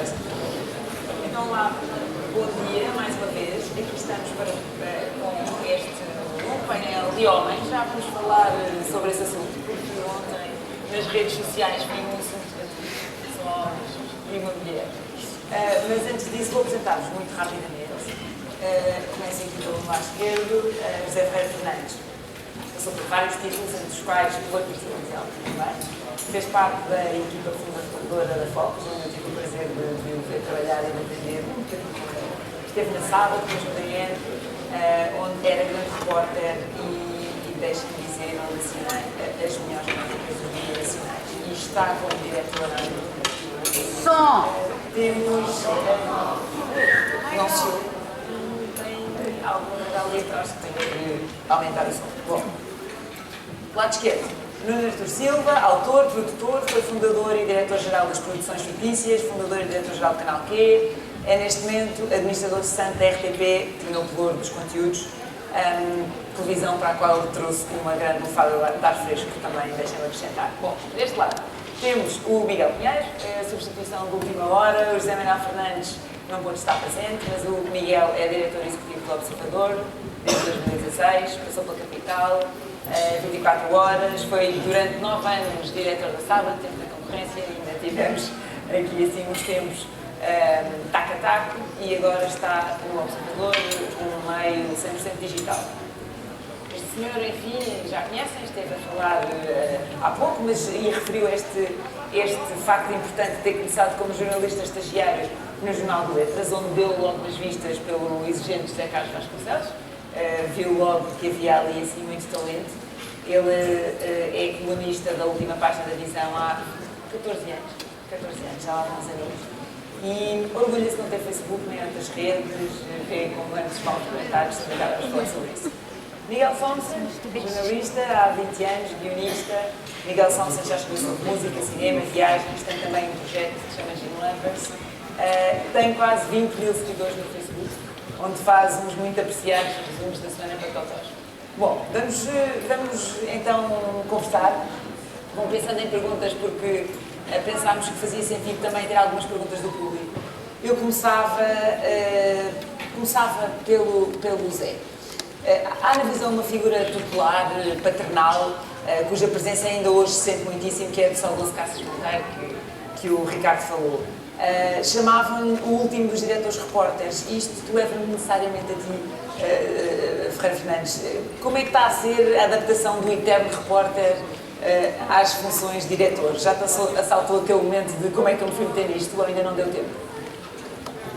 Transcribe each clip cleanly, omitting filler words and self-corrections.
Vários Centro. Então lá, bom dia, mais uma vez. Aqui estamos com este longo painel de homens. Já vamos falar sobre esse assunto, porque ontem nas redes sociais foi um assunto só de uma mulher. Mas antes disso vou apresentar-vos muito rapidamente. Começo aqui pelo lado esquerdo, José Ferreira Fernandes. Passou por vários títulos, entre os quais o artificial também. Fez parte da equipa fundadora da Focus, onde eu tive o prazer de o ver trabalhar e de aprender um bocadinho com ele. Esteve na Saba, depois no DN, onde era grande repórter e deixe-me dizer, onde assinei as melhores críticas dos dias nacionais. E está como diretora do Som! temos não se ouve. Tem alguma ali atrás que tem que aumentar o som. Bom, lado esquerdo, Nuno Artur Silva, autor, produtor, foi fundador e diretor-geral das Produções Fictícias, fundador e diretor-geral do Canal Q, é neste momento administrador cessante da RTP, tornou pelouro dos conteúdos, televisão para a qual ele trouxe uma grande bufada de ar fresco, também deixem-me acrescentar. Bom, deste lado temos o Miguel Pinheiro, a substituição de última hora, o José Manuel Fernandes não pôde estar presente, mas o Miguel é diretor executivo do Observador, desde 2016, passou pela Capital, 24 horas, foi durante 9 anos diretor da Saba, tempo da concorrência, e ainda tivemos aqui assim uns tempos tac a tac, e agora está no Observador, um meio 100% digital. Este senhor, enfim, já conhecem, esteve a falar há pouco, mas referiu este facto importante de ter começado como jornalista estagiário no Jornal de Letras, onde deu logo as vistas pelo exigente José Carlos Vasconcelos. Viu logo que havia ali assim muito talento. Ele é colunista da última página da Visão há 14 anos, já lá há uns anos. E orgulha-se de não ter Facebook nem outras redes, vê com grandes maus comentários, se calhar vamos falar sobre isso. Miguel Thompson, jornalista há 20 anos, guionista. Miguel Thompson já escreveu sobre música, cinema, viagens, tem também um projeto que se chama Jim Lovers. Tem quase 20 mil seguidores no Facebook, onde faz uns muito apreciados resumos da semana para Totós. Bom, vamos então conversar. Vão pensando em perguntas, porque pensámos que fazia sentido também ter algumas perguntas do público. Eu começava pelo Zé. Há na Visão uma figura tutelar, paternal, cuja presença ainda hoje se sente muitíssimo, que é do saudoso Cássio Monteiro, que o Ricardo falou. Chamavam-lhe o último dos diretores repórteres. Isto leva-me necessariamente a ti, Ferreira Fernandes. Como é que está a ser a adaptação do eterno repórter às funções de diretor? Já te assaltou aquele momento de como é que eu me fui meter nisto ou ainda não deu tempo?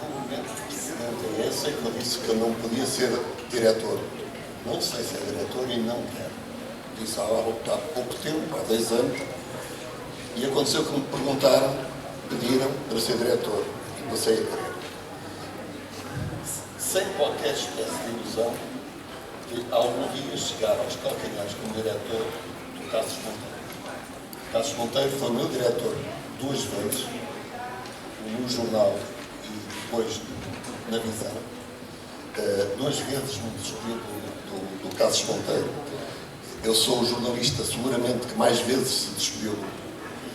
O momento precedente é esse, que eu disse que eu não podia ser diretor. Não sei ser diretor e não quero. Disse há pouco tempo, há 10 anos, e aconteceu que me perguntaram, pediram para ser diretor, e passei a querer. Sem qualquer espécie de ilusão de algum dia chegar aos calcanhares como diretor do Cássio Monteiro. Cássio Monteiro foi meu diretor 2 vezes, no jornal e depois na Visão. 2 vezes me despedi do Cássio Monteiro. Eu sou o jornalista seguramente que mais vezes se despediu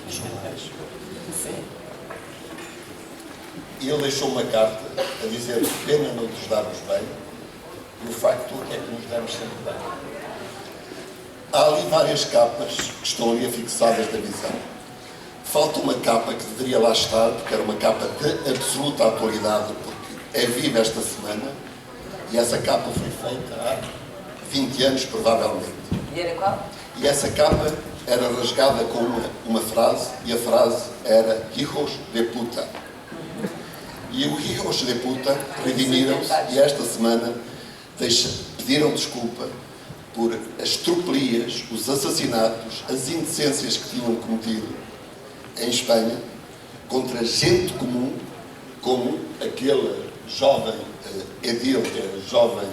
dos jornais. Sim. E ele deixou uma carta a dizer que pena não nos darmos bem, e o facto é que nos damos sempre bem. Há ali várias capas que estão ali afixadas da Visão. Falta uma capa que deveria lá estar, porque era uma capa de absoluta atualidade, porque é viva esta semana, e essa capa foi feita há 20 anos, provavelmente. E era qual? E essa capa era rasgada com uma frase, e a frase era Hijos de puta. E o Hijos de puta redimiram-se, e esta semana pediram desculpa por as tropelias, os assassinatos, as indecências que tinham cometido em Espanha contra gente comum, como aquele jovem edil, jovem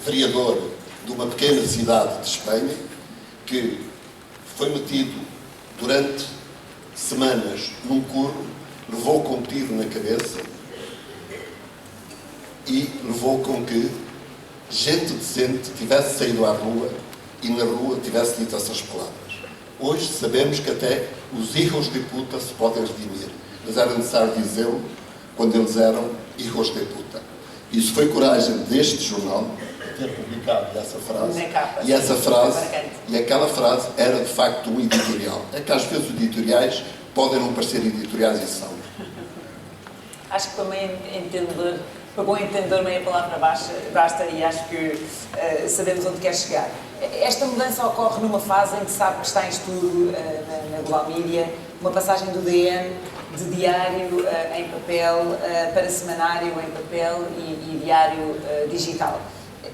vereador de uma pequena cidade de Espanha, que foi metido durante semanas num curro, levou com um tiro na cabeça e levou com que gente decente tivesse saído à rua e na rua tivesse dito essas palavras. Hoje sabemos que até os hijos de puta se podem redimir. Mas era necessário dizê-lo quando eles eram hijos de puta. Isso foi coragem deste jornal ter publicado essa frase. E essa frase, e aquela frase era de facto um editorial. É que às vezes os editoriais podem não parecer editoriais e são. Acho que para bom entendedor meia palavra basta, e acho que sabemos onde quer chegar. Esta mudança ocorre numa fase em que sabe que está em estudo na Global Media uma passagem do DN de diário em papel para semanário em papel e diário digital.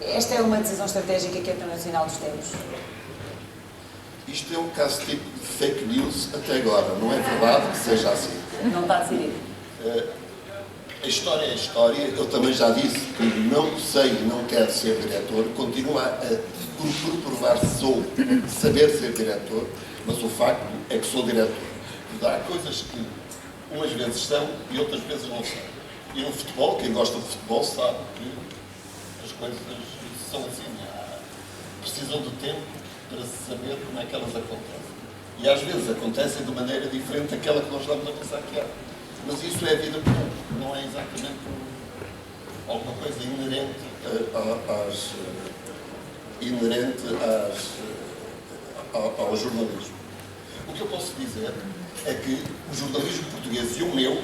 Esta é uma decisão estratégica que é tão nacional dos tempos? Isto é um caso tipo de fake news até agora. Não é verdade que seja assim. Não está decidido. A história é a história. Eu também já disse que não sei e não quero ser diretor. Continuo a provar saber ser diretor, mas o facto é que sou diretor. Há coisas que umas vezes são e outras vezes não são. E no futebol, quem gosta de futebol sabe que as coisas são assim. Precisam de tempo para se saber como é que elas acontecem. E às vezes acontecem de maneira diferente daquela que nós estamos a pensar que é. Mas isso é a vida comum, não é exatamente alguma coisa inerente ao jornalismo. O que eu posso dizer é que o jornalismo português e o meu,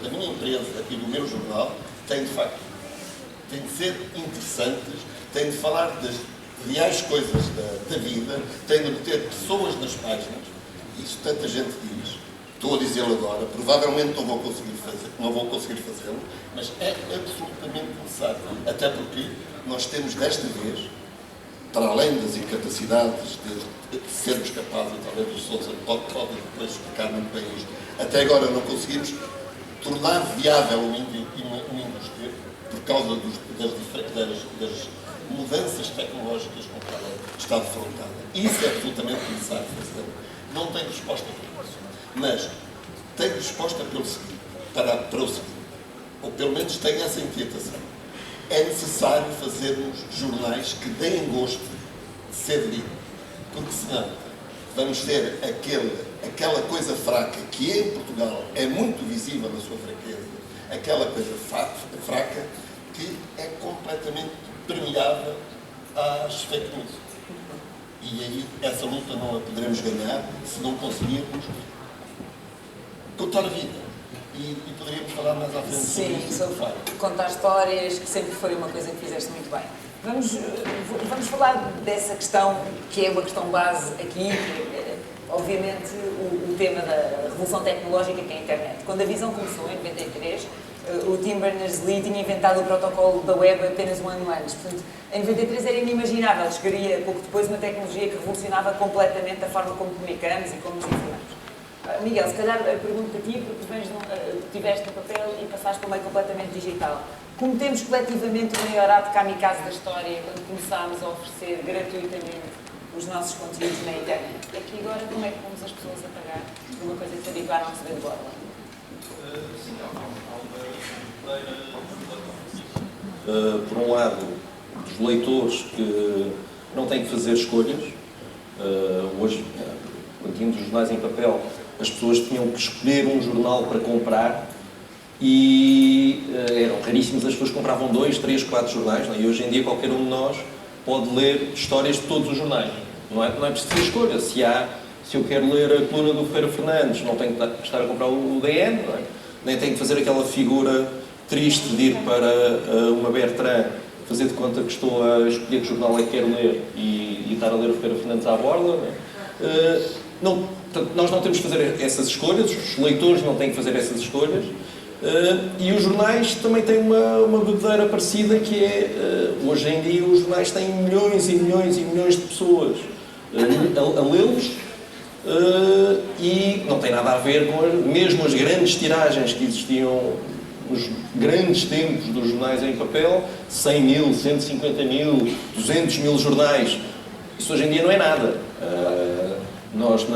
da minha empresa e do meu jornal, têm de facto de ser interessantes, têm de falar das reais coisas da vida, têm de ter pessoas nas páginas. Isso tanta gente diz. Estou a dizê-lo agora, provavelmente não vou conseguir fazê-lo, mas é absolutamente necessário. Até porque nós temos desta vez, para além das incapacidades de sermos capazes, talvez o Sousa pode depois explicar muito bem isto, até agora não conseguimos tornar viável uma indústria por causa das mudanças tecnológicas com que ela está defrontada. Isso é absolutamente necessário fazer. Não tenho resposta para isso. Mas tenho resposta para o seguinte, ou pelo menos tenho essa inquietação. É necessário fazermos jornais que deem gosto de ser lido, porque senão vamos ter aquela coisa fraca que em Portugal é muito visível na sua fraqueza, aquela coisa fraca que é completamente permeável às fake news. E aí essa luta não a poderemos ganhar se não conseguirmos contar a vida. E poderíamos falar mais à frente sobre isso. Sim, sobre contar histórias, que sempre foi uma coisa que fizeste muito bem. Vamos falar dessa questão, que é uma questão base aqui, obviamente o tema da revolução tecnológica, que é a internet. Quando a Visão começou, em 93, o Tim Berners-Lee tinha inventado o protocolo da web apenas um ano antes. Portanto, em 93 era inimaginável. Chegaria pouco depois uma tecnologia que revolucionava completamente a forma como comunicamos e como nos informamos. Miguel, se calhar a pergunta para ti, porque tiveste no papel e passaste para o meio completamente digital. Cometemos coletivamente o maior ato kamikaze da história quando começámos a oferecer gratuitamente os nossos conteúdos na internet. E aqui agora, como é que pomos as pessoas a pagar por uma coisa que se habituaram a receber de borla? Sim, por um lado, dos leitores que não têm que fazer escolhas. Hoje, quando tínhamos os jornais em papel, as pessoas tinham que escolher um jornal para comprar e eram raríssimas as pessoas que compravam 2, 3, 4 jornais, não é? E hoje em dia qualquer um de nós pode ler histórias de todos os jornais. Não é preciso fazer escolha. Se eu quero ler a coluna do Ferreira Fernandes, não tenho que estar a comprar o DN, não é? Nem tenho que fazer aquela figura triste de ir para uma Bertrand, fazer de conta que estou a escolher que jornal é que quero ler e estar a ler o Ferreira Fernandes à borla. Nós não temos que fazer essas escolhas, os leitores não têm que fazer essas escolhas, e os jornais também têm uma bebedeira parecida, que é, hoje em dia os jornais têm milhões e milhões e milhões de pessoas a lê-los, e não tem nada a ver com mesmo as grandes tiragens que existiam nos grandes tempos dos jornais em papel, 100 mil, 150 mil, 200 mil jornais. Isso hoje em dia não é nada. Nós,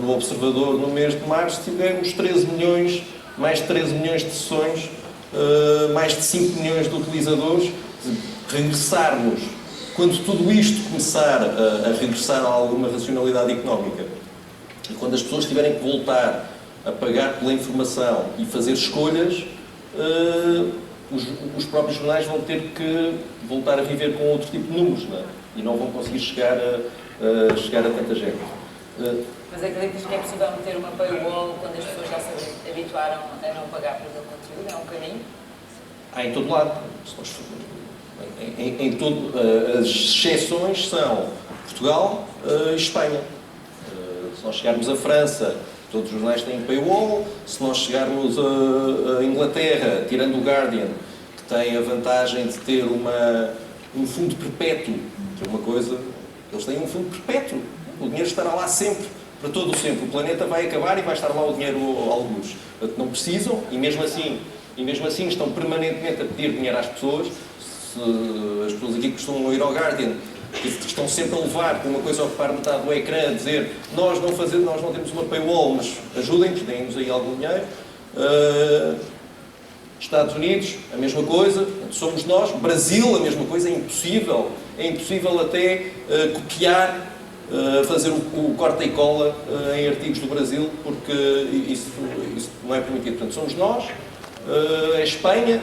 no Observador, no mês de março, tivemos 13 milhões, mais de 13 milhões de sessões, mais de 5 milhões de utilizadores. Regressarmos, quando tudo isto começar a regressar a alguma racionalidade económica, E quando as pessoas tiverem que voltar a pagar pela informação e fazer escolhas, os próprios jornais vão ter que voltar a viver com outro tipo de números, não é? E não vão conseguir chegar a tanta gente. Mas acreditas que é possível meter uma paywall quando as pessoas já se habituaram a não pagar por aquele conteúdo? É um caminho? Há em todo lado. As exceções são Portugal e Espanha. Se nós chegarmos à França, todos os jornais têm paywall. Se nós chegarmos a Inglaterra, tirando o Guardian, que tem a vantagem de ter um fundo perpétuo, que é uma coisa, eles têm um fundo perpétuo. O dinheiro estará lá sempre, para todo o sempre. O planeta vai acabar e vai estar lá o dinheiro a alguns. Portanto, não precisam, e mesmo assim estão permanentemente a pedir dinheiro às pessoas. As pessoas aqui que costumam ir ao Guardian, que estão sempre a levar com uma coisa a ocupar metade do ecrã, a dizer nós não temos uma paywall, mas ajudem-nos, deem-nos aí algum dinheiro. Estados Unidos, a mesma coisa, somos nós. Brasil, a mesma coisa, é impossível até copiar, fazer o corta e cola em artigos do Brasil, porque isso não é permitido. Portanto, somos nós, a Espanha,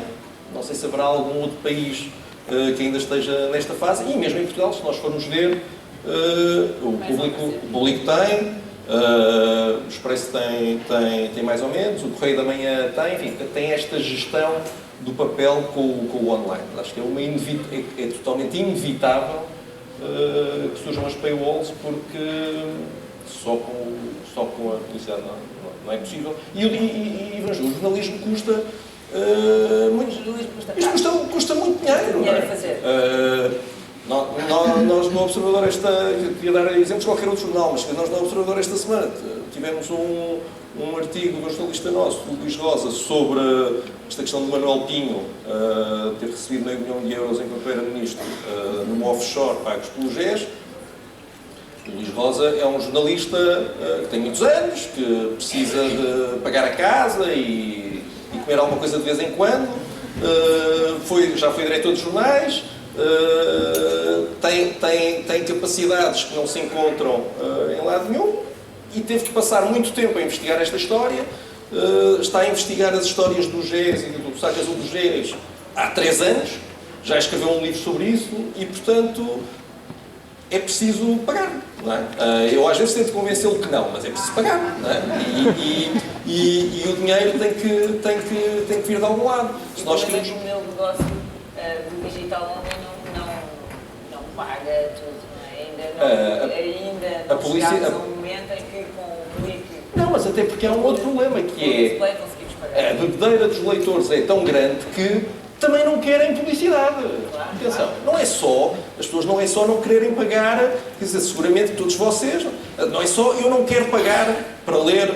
não sei se haverá algum outro país que ainda esteja nesta fase, e mesmo em Portugal, se nós formos ver, o público tem, o Expresso tem mais ou menos, o Correio da Manhã tem esta gestão do papel com o online. Acho que é totalmente inevitável que surjam as paywalls, porque só com a publicidade não é possível. E o jornalismo custa custa muito dinheiro. Dinheiro a fazer. Nós no Observador, eu queria dar exemplos de qualquer outro jornal, mas nós no Observador esta semana tivemos um artigo do jornalista nosso, o Luís Rosa, sobre esta questão do Manuel Pinho ter recebido meio milhão de euros enquanto era ministro numa offshore pagos pelo GES. O Luís Rosa é um jornalista que tem muitos anos, que precisa de pagar a casa e comer alguma coisa de vez em quando, já foi diretor de jornais, tem capacidades que não se encontram em lado nenhum e teve que passar muito tempo a investigar esta história. Está a investigar as histórias do GES e do Saco Azul do GES há 3 anos, já escreveu um livro sobre isso e, portanto, é preciso pagar, não é? Eu às vezes tento convencê-lo que não, mas é preciso pagar, não é? E o dinheiro tem que vir de algum lado. Se nós queremos... O meu negócio do digital não paga tudo, não é? Ainda não chegámos a um momento em que com o clique... Não, mas até porque há um outro problema, que é a bebedeira dos leitores é tão grande que também não querem publicidade. Claro, atenção, não é só, as pessoas não é só não quererem pagar, quer dizer, seguramente todos vocês, não é só eu não quero pagar para ler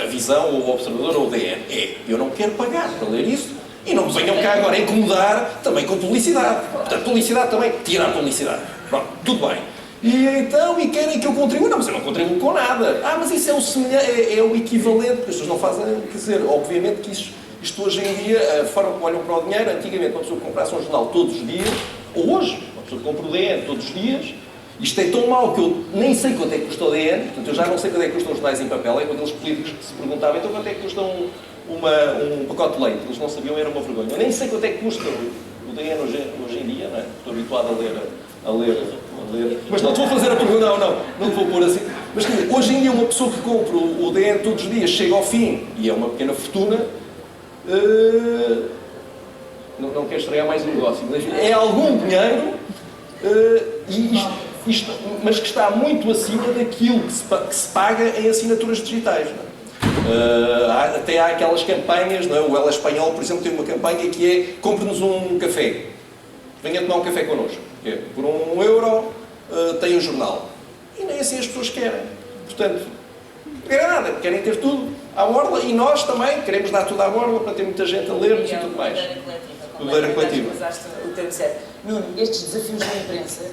a Visão, ou o Observador, ou o DN. Eu não quero pagar para ler isso e não me venham cá agora incomodar também com publicidade. Portanto, publicidade também, tira a publicidade. Pronto, tudo bem. E querem que eu contribua? Não, mas eu não contribuo com nada. Mas isso é o equivalente, porque as pessoas não fazem, quer dizer, obviamente que isto hoje em dia, a forma como olham para o dinheiro, antigamente uma pessoa comprasse um jornal todos os dias, ou hoje, uma pessoa compra o DN todos os dias, isto é tão mau que eu nem sei quanto é que custa o DN, portanto eu já não sei quanto é que custam os jornais em papel, é quando aqueles políticos que se perguntavam, então quanto é que custa um pacote de leite, eles não sabiam, era uma vergonha. Eu nem sei quanto é que custa o DN hoje em dia, não é? Estou habituado a ler. Mas não te vou fazer a pergunta, não te vou pôr assim. Mas hoje em dia uma pessoa que compra o DN todos os dias chega ao fim, e é uma pequena fortuna, não quero estrear mais um negócio, mas é algum dinheiro, mas que está muito acima daquilo que se paga em assinaturas digitais. Até há aquelas campanhas, não é? O El Espanhol, por exemplo, tem uma campanha que é compre-nos um café, venha tomar um café connosco. Por €1 tem um jornal. E nem assim as pessoas querem. Portanto, não querem nada, querem ter tudo à borla e nós também queremos dar tudo à borla para ter muita gente a ler-nos e tudo mais. Bebedeira coletiva. Usaste o termo certo. Nuno, estes desafios da imprensa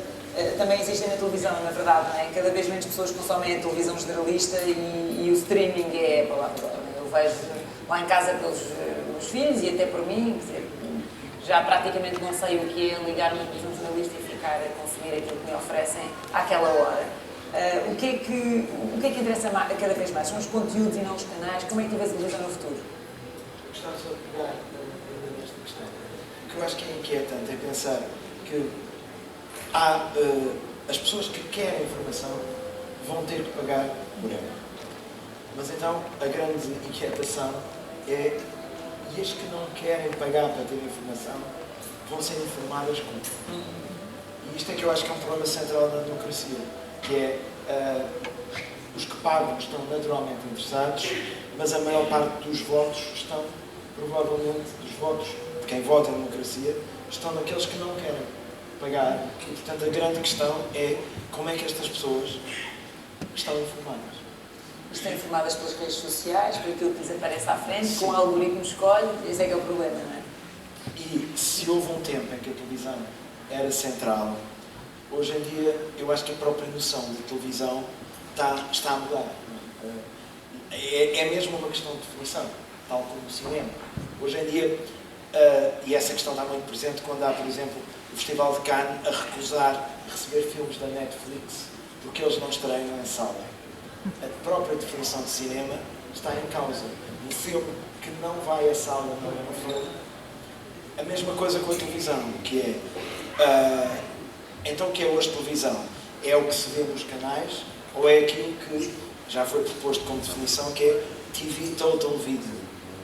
também existem na televisão, na verdade, não é? Cada vez menos pessoas consomem a televisão generalista e o streaming é a palavra. Eu vejo lá em casa pelos meus filhos e até por mim, quer dizer, já praticamente não sei o que é ligar uma televisão jornalista e ficar a consumir aquilo que me oferecem àquela hora. O que é que interessa cada vez mais? São os conteúdos e não os canais? Como é que tu vês a televisão no futuro? Gostava só de pegar nesta questão. O que eu acho que é inquietante é pensar que as pessoas que querem informação vão ter que pagar por ela. Mas então a grande inquietação é, e as que não querem pagar para ter informação vão ser informadas como? E isto é que eu acho que é um problema central na democracia, que é os que pagam estão naturalmente interessados, mas a maior parte dos votos estão, provavelmente, dos votos de quem vota em democracia, estão naqueles que não querem pagar. E, portanto, a grande questão é como é que estas pessoas estão informadas. Estão informadas pelas redes sociais, por aquilo que lhes aparece à frente, sim, com o algoritmo escolhe, esse é que é o problema, não é? E se houve um tempo em que a televisão era central, hoje em dia eu acho que a própria noção de televisão está a mudar. É mesmo uma questão de definição, tal como o cinema. Hoje em dia, e essa questão está muito presente quando há, por exemplo, o Festival de Cannes a recusar receber filmes da Netflix porque eles não estreiam em sala. A própria definição de cinema está em causa. Um filme que não vai à sala não é um filme. A mesma coisa com a televisão, que é... então, o que é hoje televisão? É o que se vê nos canais ou é aquilo que já foi proposto como definição, que é TV Total Video?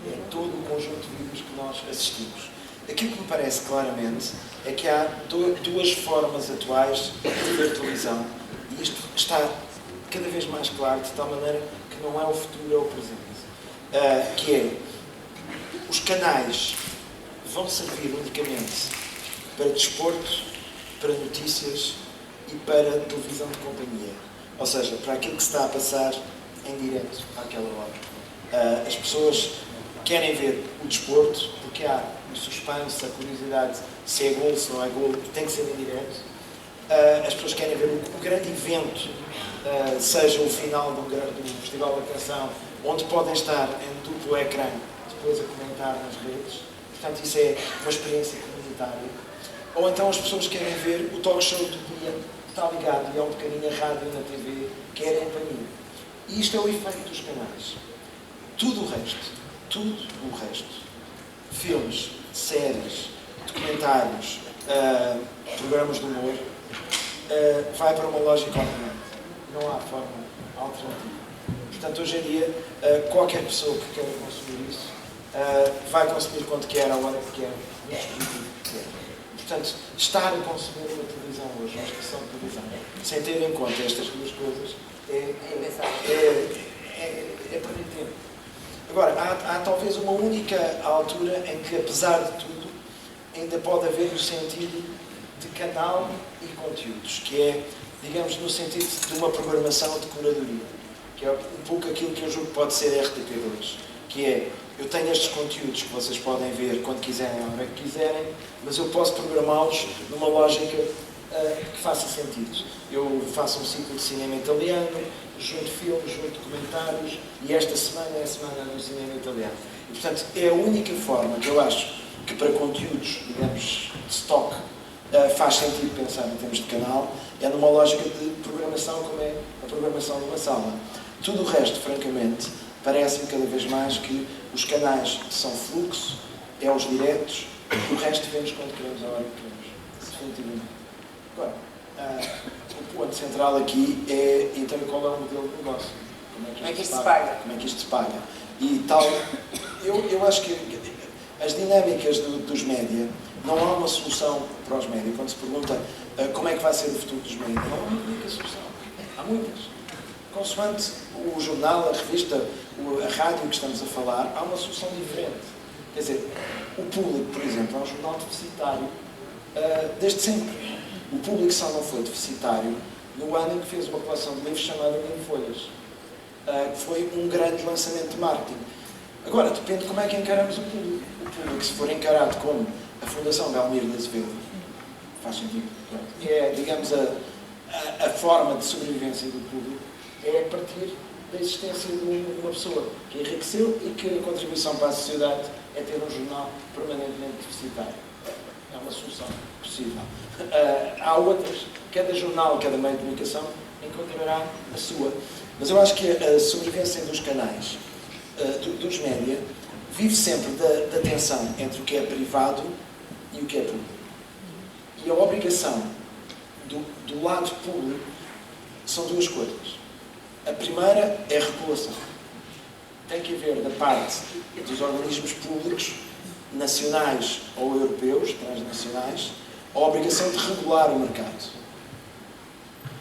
É todo o conjunto de vídeos que nós assistimos. Aquilo que me parece claramente é que há duas formas atuais de ver televisão e isto está cada vez mais claro, de tal maneira que não é o futuro, é o presente. Que é, os canais vão servir unicamente para desporto, para notícias e para televisão de companhia. Ou seja, para aquilo que se está a passar em direto àquela hora. As pessoas querem ver o desporto porque há o suspense, a curiosidade, se é golo, se não é golo, e tem que ser em direto. As pessoas querem ver o grande evento, seja o final do Festival da Canção, onde podem estar em duplo ecrã, depois a comentar nas redes. Portanto, isso é uma experiência comunitária. Ou então as pessoas querem ver o talk show do dia, que está ligado e é um bocadinho a rádio na TV, que é a companhia. E isto é o efeito dos canais. Tudo o resto, filmes, séries, documentários, programas de humor, vai para uma lógica alternante. Não há forma alternativa. Portanto, hoje em dia, qualquer pessoa que queira consumir isso, vai consumir quando quer, à hora que quer, no dispositivo que quer. Portanto, estar a consumir uma televisão hoje, uma estação de televisão, sem ter em conta estas duas coisas, é perder tempo. Agora, há talvez uma única altura em que, apesar de tudo, ainda pode haver o sentido de canal e conteúdos, que é, digamos, no sentido de uma programação de curadoria, que é um pouco aquilo que eu julgo que pode ser RTP2, que é, eu tenho estes conteúdos que vocês podem ver quando quiserem, a hora que quiserem, mas eu posso programá-los numa lógica que faça sentido. Eu faço um ciclo de cinema italiano, junto filmes, junto documentários, e esta semana é a semana do cinema italiano. E, portanto, é a única forma que eu acho que para conteúdos, digamos, de stock, faz sentido pensar em termos de canal, é numa lógica de programação como é a programação de uma sala. Tudo o resto, francamente, parece-me cada vez mais que os canais são fluxo, é os diretos, e o resto vemos quando queremos, a hora que queremos. Definitivamente. Agora, o ponto central aqui é, então, qual é o modelo de negócio? Como é que isto se paga? Como é que isto se paga? E tal, eu acho que as dinâmicas dos média, não há uma solução para os média. Quando se pergunta como é que vai ser o futuro dos média, não há uma única solução. Há muitas. Consoante o jornal, a revista, a rádio que estamos a falar, há uma solução diferente. Quer dizer, o Público, por exemplo, é um jornal deficitário desde sempre. O Público só não foi deficitário no ano em que fez uma coleção de livros chamada Mil Folhas, que foi um grande lançamento de marketing. Agora, depende de como é que encaramos o Público. O Público, se for encarado como a Fundação Belmiro de Azevedo, faz sentido. É, digamos, a forma de sobrevivência do Público é a partir da existência de uma pessoa que enriqueceu e que a contribuição para a sociedade é ter um jornal permanentemente deficitário. É uma solução possível. Há outras. Cada jornal, cada meio de comunicação encontrará a sua. Mas eu acho que a sobrevivência dos canais, dos média, vive sempre da tensão entre o que é privado e o que é público. E a obrigação do lado público são duas coisas. A primeira é a regulação. Tem que haver da parte dos organismos públicos, nacionais ou europeus, transnacionais, a obrigação de regular o mercado.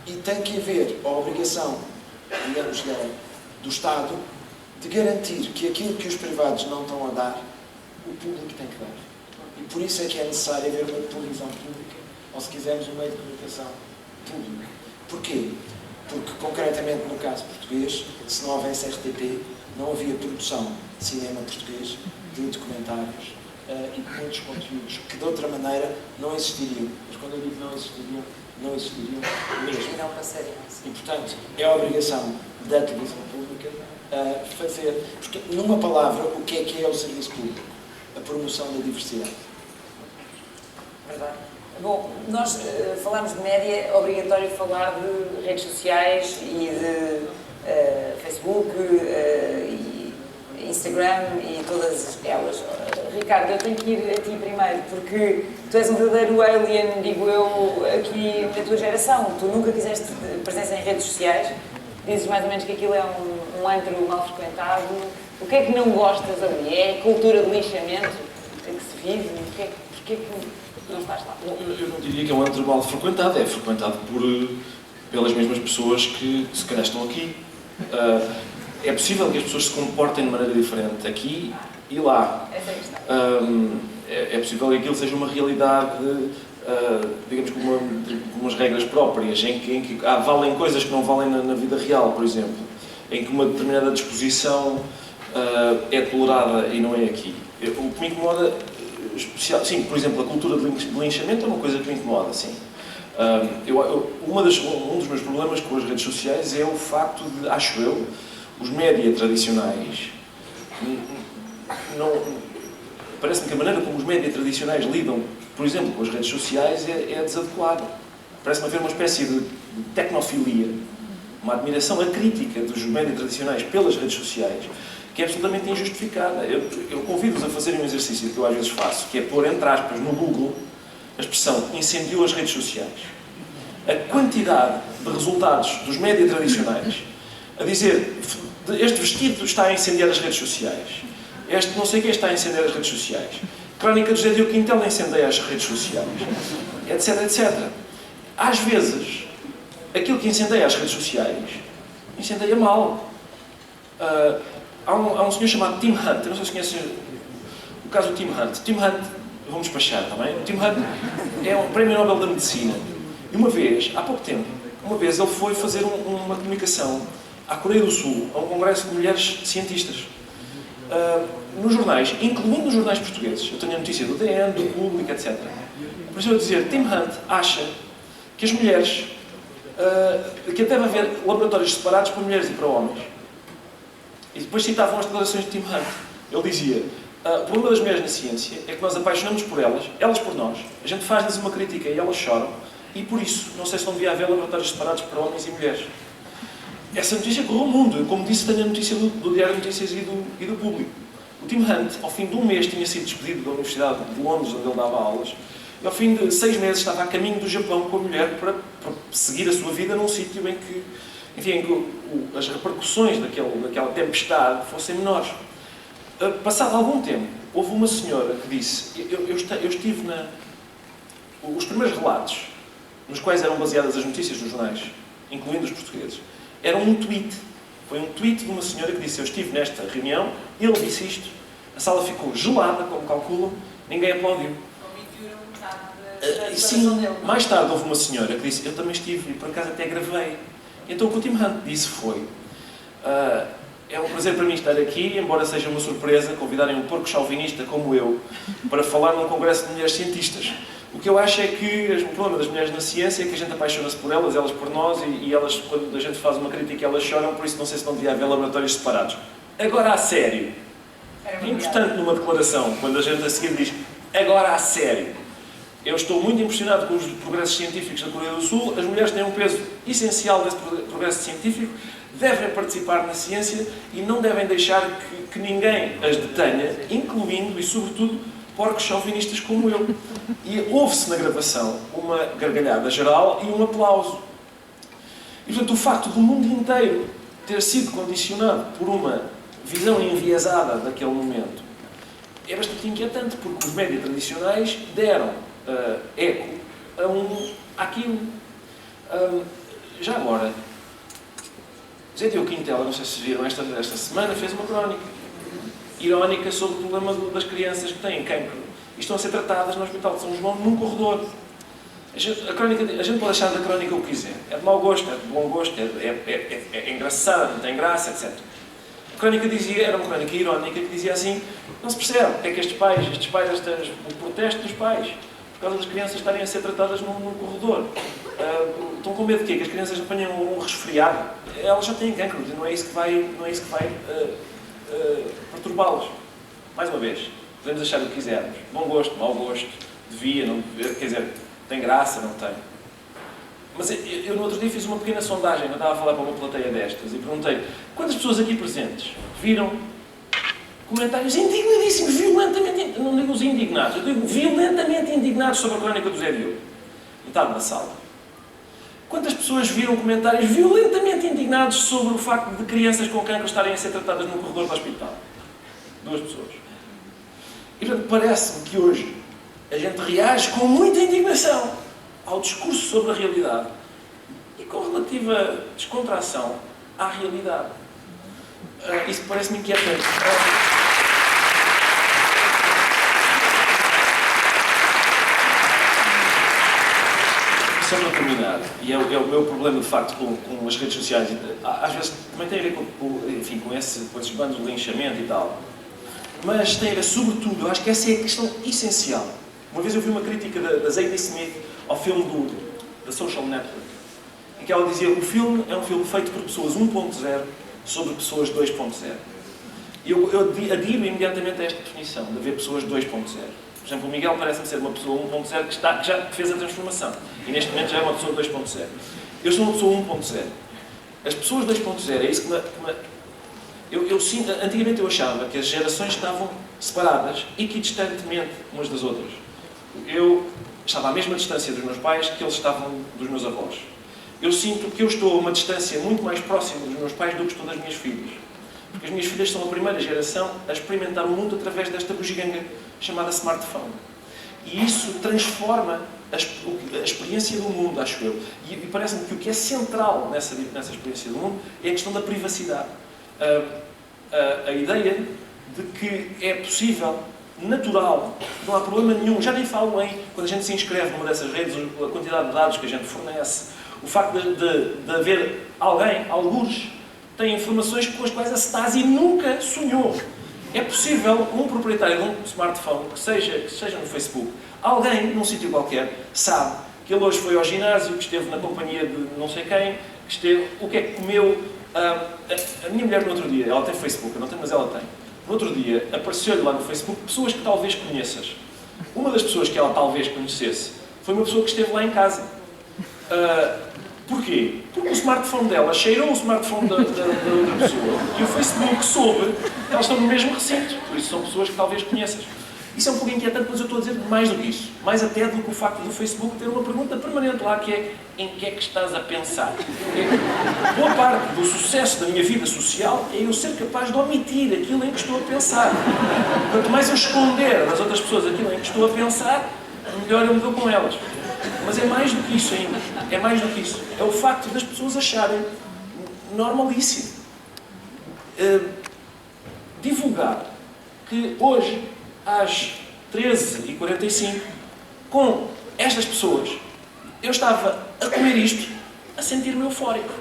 E tem que haver a obrigação, digamos, do Estado de garantir que aquilo que os privados não estão a dar, o público tem que dar. E por isso é que é necessário haver uma televisão pública, ou se quisermos um meio de comunicação público. Porquê? Porque, concretamente no caso português, se não houvesse RTP, não havia produção de cinema português, de documentários e de muitos conteúdos que de outra maneira não existiriam. Mas quando eu digo não existiriam mesmo. E não passariam. E, portanto, é a obrigação da televisão pública fazer. Porque, numa palavra, o que é o serviço público? A promoção da diversidade. Verdade. Bom, nós falamos de média, é obrigatório falar de redes sociais e de Facebook e Instagram e todas elas. Ricardo, eu tenho que ir a ti primeiro, porque tu és um verdadeiro alien, digo eu, aqui na tua geração. Tu nunca quiseste presença em redes sociais, dizes mais ou menos que aquilo é um antro mal frequentado. O que é que não gostas ali? É a cultura de lixamento que se vive? Porquê que não estás lá? Eu não diria que é um antro mal frequentado, é frequentado pelas mesmas pessoas que se calhar estão aqui. É possível que as pessoas se comportem de maneira diferente aqui e lá. Essa é a questão. É possível que aquilo seja uma realidade, digamos, com umas regras próprias, em que valem coisas que não valem na vida real, por exemplo, em que uma determinada disposição é tolerada e não é aqui. O que me incomoda, sim, por exemplo, a cultura de linchamento é uma coisa que me incomoda, sim. Um dos meus problemas com as redes sociais é o facto de, acho eu, os média tradicionais, parece-me que a maneira como os média tradicionais lidam, por exemplo, com as redes sociais é desadequada. Parece-me haver uma espécie de tecnofilia, uma admiração acrítica dos média tradicionais pelas redes sociais, que é absolutamente injustificada. Eu convido-vos a fazerem um exercício que eu às vezes faço, que é pôr, entre aspas, no Google, a expressão incendiou as redes sociais. A quantidade de resultados dos média tradicionais a dizer este vestido está a incendiar as redes sociais, este não sei o que está a incendiar as redes sociais, Crónica de José Diogo Quintela incendeia as redes sociais, etc, etc. Às vezes, aquilo que incendeia as redes sociais, incendeia mal. Há um senhor chamado Tim Hunt, eu não sei se conhecem o caso do Tim Hunt. Tim Hunt, vamos despachar, está bem? O Tim Hunt é um prémio Nobel da Medicina. E uma vez, há pouco tempo, ele foi fazer uma comunicação à Coreia do Sul, a um congresso de mulheres cientistas. Nos jornais, incluindo nos jornais portugueses, eu tenho a notícia do DN, do Público, etc. Apareceu a dizer, Tim Hunt acha que as mulheres, que deve haver laboratórios separados para mulheres e para homens. E depois citavam as declarações de Tim Hunt. Ele dizia, o problema das mulheres na ciência é que nós apaixonamos por elas, elas por nós, a gente faz-lhes uma crítica e elas choram, e por isso, não sei se não devia haver laboratórios separados para homens e mulheres. Essa notícia correu o mundo. Eu, como disse, tenho a notícia do Diário de Notícias e do Público. O Tim Hunt, ao fim de um mês, tinha sido despedido da Universidade de Londres, onde ele dava aulas, e ao fim de 6 meses estava a caminho do Japão com a mulher para seguir a sua vida num sítio em que, enfim, em que as repercussões daquela tempestade fossem menores. Passado algum tempo, houve uma senhora que disse, eu estive os primeiros relatos, nos quais eram baseadas as notícias dos jornais, incluindo os portugueses, era um tweet. Foi um tweet de uma senhora que disse, eu estive nesta reunião, ele disse isto, a sala ficou gelada, como calculam, ninguém aplaudiu. Omitiram metade E sim, mais tarde houve uma senhora que disse, eu também estive, e por acaso até gravei. Então o que o Tim Hunt disse foi, é um prazer para mim estar aqui, embora seja uma surpresa convidarem um porco chauvinista como eu para falar num congresso de mulheres cientistas. O que eu acho é que o problema das mulheres na ciência é que a gente apaixona-se por elas, elas por nós, e elas, quando a gente faz uma crítica, elas choram, por isso não sei se não devia haver laboratórios separados. Agora, a sério. É importante numa declaração, quando a gente a seguir diz, agora a sério. Eu estou muito impressionado com os progressos científicos da Coreia do Sul. As mulheres têm um peso essencial desse progresso científico, devem participar na ciência e não devem deixar que ninguém as detenha, incluindo e, sobretudo, porcos chauvinistas como eu. E houve-se na gravação uma gargalhada geral e um aplauso. E, portanto, o facto do mundo inteiro ter sido condicionado por uma visão enviesada daquele momento é bastante inquietante, porque os médias tradicionais deram eco àquilo. Já agora, Zé Diogo Quintela, não sei se viram, esta semana fez uma crónica irónica sobre o problema das crianças que têm cancro e estão a ser tratadas no Hospital de São João num corredor. A gente pode achar da crónica o que quiser. É de mau gosto, é de bom gosto, é engraçada, não tem graça, etc. A crónica era uma crónica irónica que dizia assim: não se percebe o que é que o protesto dos pais, por causa das crianças estarem a ser tratadas num corredor. Estão com medo de quê? Que as crianças apanham um resfriado? Elas já têm cancro, não é isso que vai perturbá-los. Mais uma vez, podemos achar o que quisermos. Bom gosto, mau gosto, devia, não devia, quer dizer, tem graça, não tem. Mas eu no outro dia fiz uma pequena sondagem, eu estava a falar para uma plateia destas e perguntei: quantas pessoas aqui presentes viram comentários indignadíssimos, violentamente, não digo os indignados, eu digo violentamente indignados sobre a crónica do Zé Diogo? Metade da sala. Quantas pessoas viram comentários violentamente indignados sobre o facto de crianças com cancro estarem a ser tratadas no corredor do hospital? 2 pessoas. E, portanto, parece-me que hoje a gente reage com muita indignação ao discurso sobre a realidade e com relativa descontração à realidade. Isso parece-me inquietante. Só para terminar, e é o meu problema de facto com as redes sociais, às vezes também tem a ver com esses bandos de linchamento e tal, mas tem a ver sobretudo, eu acho que essa é a questão essencial. Uma vez eu vi uma crítica da Zadie Smith ao filme da Social Network, em que ela dizia que o filme é um filme feito por pessoas 1.0 sobre pessoas 2.0. E eu adiro imediatamente a esta definição, de haver pessoas 2.0. Por exemplo, o Miguel parece-me ser uma pessoa 1.0 que já fez a transformação. E neste momento já é uma pessoa 2.0. Eu sou uma pessoa 1.0. As pessoas 2.0, é isso que eu sinto. Antigamente eu achava que as gerações estavam separadas equidistantemente umas das outras. Eu estava à mesma distância dos meus pais que eles estavam dos meus avós. Eu sinto que eu estou a uma distância muito mais próxima dos meus pais do que estou das minhas filhas. Porque as minhas filhas são a primeira geração a experimentar o mundo através desta bugiganga chamada smartphone. E isso transforma a experiência do mundo, acho eu. E parece-me que o que é central nessa experiência do mundo é a questão da privacidade. A ideia de que é possível, natural, não há problema nenhum. Já nem falo em, quando a gente se inscreve numa dessas redes, a quantidade de dados que a gente fornece, o facto de haver alguém, algures, tem informações com as quais a Stasi nunca sonhou. É possível um proprietário de um smartphone, que seja no Facebook, alguém, num sítio qualquer, sabe que ele hoje foi ao ginásio, que esteve na companhia de não sei quem, que esteve, o que é que comeu. A minha mulher no outro dia, ela tem Facebook, eu não tenho, mas ela tem. No outro dia, apareceu-lhe lá no Facebook pessoas que talvez conheças. Uma das pessoas que ela talvez conhecesse foi uma pessoa que esteve lá em casa. Porquê? Porque o smartphone dela cheirou o smartphone da outra pessoa e o Facebook soube que elas estão no mesmo recinto. Por isso são pessoas que talvez conheças. Isso é um pouco inquietante, mas eu estou a dizer mais do que isso. Mais até do que o facto do Facebook ter uma pergunta permanente lá, que é: em que é que estás a pensar? Boa parte do sucesso da minha vida social é eu ser capaz de omitir aquilo em que estou a pensar. Quanto mais eu esconder das outras pessoas aquilo em que estou a pensar, melhor eu me dou com elas. Mas é mais do que isso ainda. É mais do que isso. É o facto das pessoas acharem normalíssimo divulgar que hoje, às 13h45, com estas pessoas, eu estava a comer isto, a sentir-me eufórico.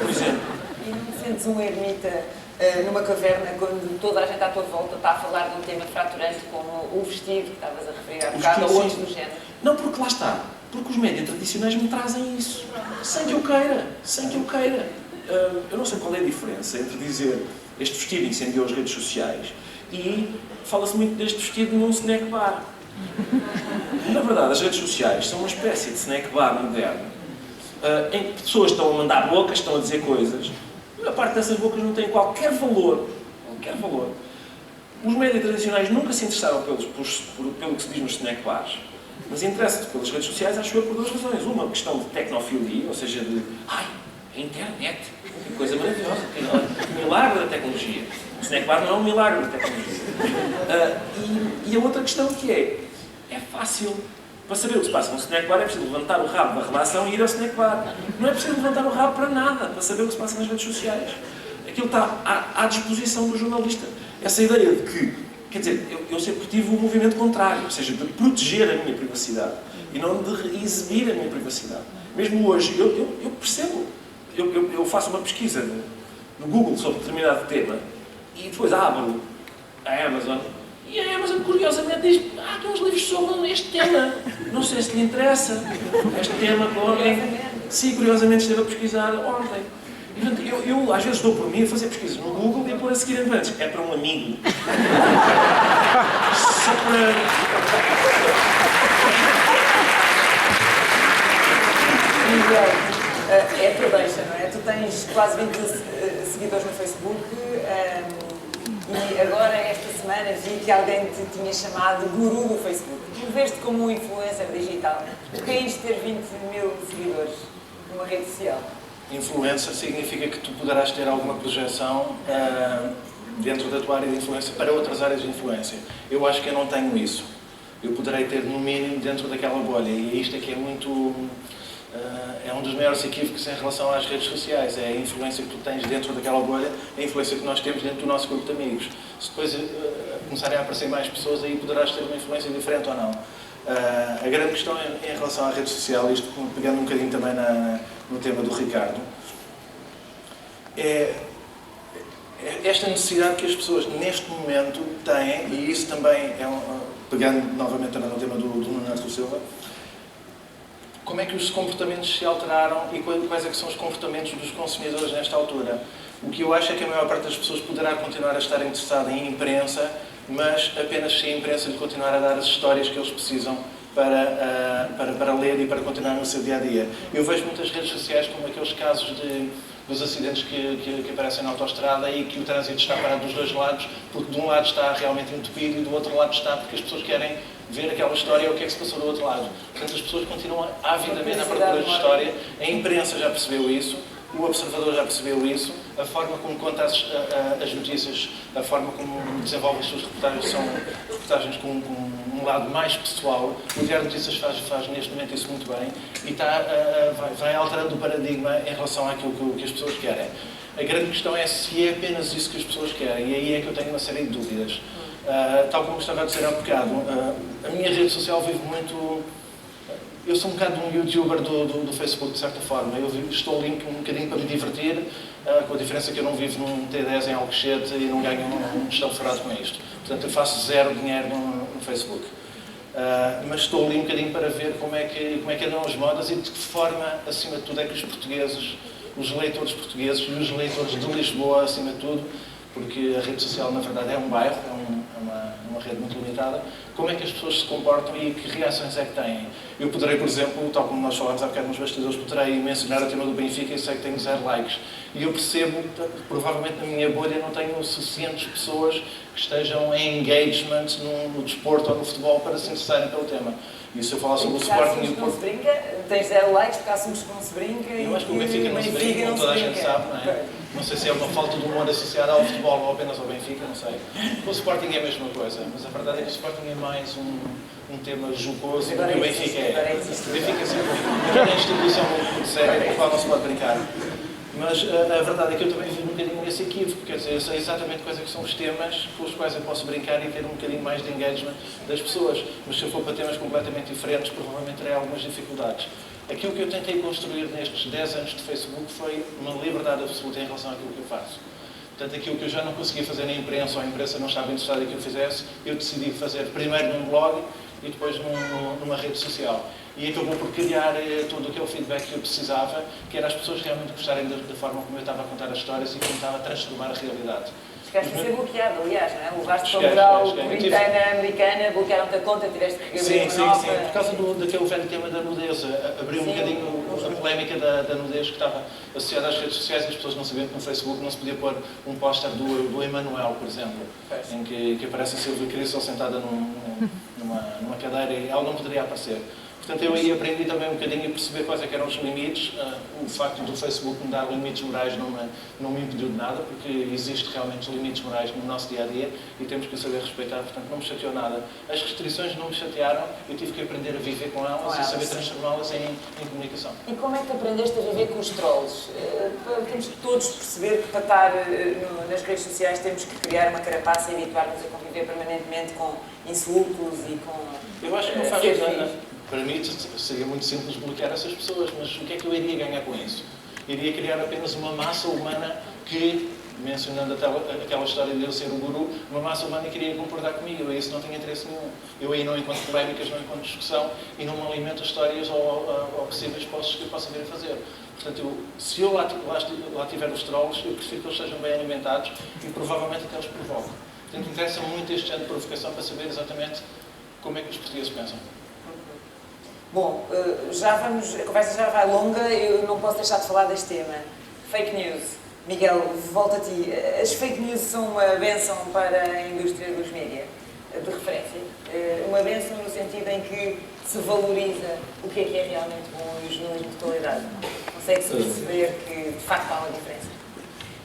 Por exemplo. E não sentes um ermita numa caverna quando toda a gente à tua volta está a falar de um tema fraturante como o vestido que estavas a referir há bocado ou outros do género? Não, porque lá está. Porque os médias tradicionais me trazem isso. Sem que eu queira. Sem que eu queira. Eu não sei qual é a diferença entre dizer este vestido incendiou as redes sociais e fala-se muito deste vestido num snack bar. Na verdade, as redes sociais são uma espécie de snack bar moderno, em que pessoas estão a mandar bocas, estão a dizer coisas, e a parte dessas bocas não tem qualquer valor. Qualquer valor. Os médias tradicionais nunca se interessaram pelo que se diz nos snack bars, mas interessam-se pelas redes sociais, acho eu, por duas razões. Uma questão de tecnofilia, ou seja, de a internet, que coisa maravilhosa, que milagre da tecnologia. O snack bar não é um milagre da tecnologia. E a outra questão que é fácil. Para saber o que se passa no snack bar é preciso levantar o rabo da redação e ir ao snack bar. Não é preciso levantar o rabo para nada, para saber o que se passa nas redes sociais. Aquilo está à disposição do jornalista. Essa ideia de que, quer dizer, eu sempre tive o movimento contrário, ou seja, de proteger a minha privacidade e não de exibir a minha privacidade. Mesmo hoje, eu percebo. Eu faço uma pesquisa no Google sobre determinado tema e depois abro a Amazon e a Amazon, curiosamente, diz há aqui uns livros sobre este tema. Não sei se lhe interessa este tema. Sim, curiosamente esteve a pesquisar ontem. E, portanto, eu às vezes dou por mim a fazer pesquisas no Google e a pôr a seguir antes. É para um amigo. Só para... É a tua deixa, não é? Tu tens quase 20 seguidores no Facebook e agora, esta semana, vi que alguém te tinha chamado guru do Facebook. Tu vês-te como um influencer digital. O que é isto ter 20 mil seguidores numa rede social? Influencer significa que tu poderás ter alguma projeção dentro da tua área de influência para outras áreas de influência. Eu acho que eu não tenho isso. Eu poderei ter, no mínimo, dentro daquela bolha. E isto é que é muito... é um dos maiores equívocos em relação às redes sociais. É a influência que tu tens dentro daquela bolha, a influência que nós temos dentro do nosso grupo de amigos. Se depois começarem a aparecer mais pessoas, aí poderás ter uma influência diferente ou não. A grande questão em relação à rede social, isto pegando um bocadinho também no tema do Ricardo, é esta necessidade que as pessoas neste momento têm, e isso também pegando novamente também no tema do Nuno Artur Silva, como é que os comportamentos se alteraram e quais é que são os comportamentos dos consumidores nesta altura. O que eu acho é que a maior parte das pessoas poderá continuar a estar interessada em imprensa, mas apenas se a imprensa lhe continuar a dar as histórias que eles precisam para ler e para continuar no seu dia-a-dia. Eu vejo muitas redes sociais como aqueles casos dos acidentes que aparecem na autoestrada e que o trânsito está parado dos dois lados, porque de um lado está realmente entupido e do outro lado está porque as pessoas querem ver aquela história e o que é que se passou do outro lado. Portanto, as pessoas continuam avidamente à procura de história. A imprensa já percebeu isso, o observador já percebeu isso, a forma como conta as notícias, a forma como desenvolve as suas reportagens são reportagens com um lado mais pessoal. O Diário de Notícias faz neste momento isso muito bem e vai alterando o paradigma em relação àquilo que as pessoas querem. A grande questão é se é apenas isso que as pessoas querem, e aí é que eu tenho uma série de dúvidas. Tal como estava a dizer há bocado, a minha rede social vive muito... Eu sou um bocado um youtuber do Facebook, de certa forma. Eu estou ali um bocadinho para me divertir, com a diferença que eu não vivo num T10 em Alcochete e não ganho um tostão ferrado com isto. Portanto, eu faço zero dinheiro no Facebook. Mas estou ali um bocadinho para ver como é que andam as modas e de que forma, acima de tudo, é que os portugueses, os leitores portugueses e os leitores de Lisboa, acima de tudo, porque a rede social, na verdade, é um bairro, é uma rede muito limitada, como é que as pessoas se comportam e que reações é que têm. Eu poderei, por exemplo, tal como nós falámos há bocado nos bastidores, poderei mencionar o tema do Benfica e sei que tenho 0 likes. E eu percebo, provavelmente na minha bolha não tenho suficientes pessoas que estejam em engagement no desporto ou no futebol para se interessarem pelo tema. E se eu falar sobre o Sporting e o Porto... Tens 0 likes porque assumos que não se brinca. Eu acho que o Benfica não se brinca, como toda a gente sabe, não é? Não sei se é uma falta de humor associada ao futebol ou apenas ao Benfica, não sei. O Sporting é a mesma coisa, mas a verdade é que o Sporting é mais um tema jocoso e o Benfica é. O Benfica é sempre uma instituição muito séria com a qual não se pode brincar. Mas a verdade é que eu também vivo um bocadinho nesse equívoco, quer dizer, eu sei exatamente quais é que são os temas com os quais eu posso brincar e ter um bocadinho mais de engagement das pessoas. Mas se eu for para temas completamente diferentes, provavelmente terei algumas dificuldades. Aquilo que eu tentei construir nestes 10 anos de Facebook foi uma liberdade absoluta em relação àquilo que eu faço. Portanto, aquilo que eu já não conseguia fazer na imprensa, ou a imprensa não estava interessada em que eu fizesse, eu decidi fazer primeiro num blog e depois numa rede social. E acabou por criar todo aquele feedback que eu precisava, que era as pessoas realmente gostarem da forma como eu estava a contar as histórias e como estava a transformar a realidade. Chegaste a ser bloqueado, aliás, não é? Levaste para a Cheguei, moral cheguei. puritana americana, bloquearam-te a conta, tiveste que reabrir Sim, uma sim, nova. sim. Por causa daquele velho tema da nudez. Abriu um Sim, bocadinho a polémica da nudez que estava associada às redes sociais e as pessoas não sabiam que no Facebook não se podia pôr um póster do Emanuel, por exemplo, em que aparece a Silvia Crisol sentada numa cadeira e ela não poderia aparecer. Portanto, eu aí aprendi também um bocadinho a perceber quais é que eram os limites. O facto do Facebook me dar limites morais não me impediu de nada, porque existem realmente limites morais no nosso dia-a-dia e temos que saber respeitar, portanto, não me chateou nada. As restrições não me chatearam, eu tive que aprender a viver com elas e saber transformá-las em comunicação. E como é que aprendeste a viver com os trolls? Temos que todos perceber que para estar nas redes sociais temos que criar uma carapaça e habituar-nos a conviver permanentemente com insultos e com... Eu acho que não faz nada. Para mim seria muito simples bloquear essas pessoas, mas o que é que eu iria ganhar com isso? Iria criar apenas uma massa humana que, mencionando aquela história de eu ser o guru, uma massa humana que iria concordar comigo. Eu isso não tenho interesse nenhum. Eu aí não encontro polémicas, não encontro discussão e não me alimento as histórias ou possíveis postos que eu possa vir a fazer. Portanto, se eu lá tiver os trolls, eu prefiro que eles sejam bem alimentados e provavelmente até os provoco. Portanto, interessa muito este género de provocação para saber exatamente como é que os portugueses pensam. Bom, a conversa já vai longa, eu não posso deixar de falar deste tema. Fake news. Miguel, volto a ti. As fake news são uma bênção para a indústria dos mídias, de referência. Uma bênção no sentido em que se valoriza o que é realmente bom e o jornalismo de qualidade. Consegue-se perceber que, de facto, há uma diferença.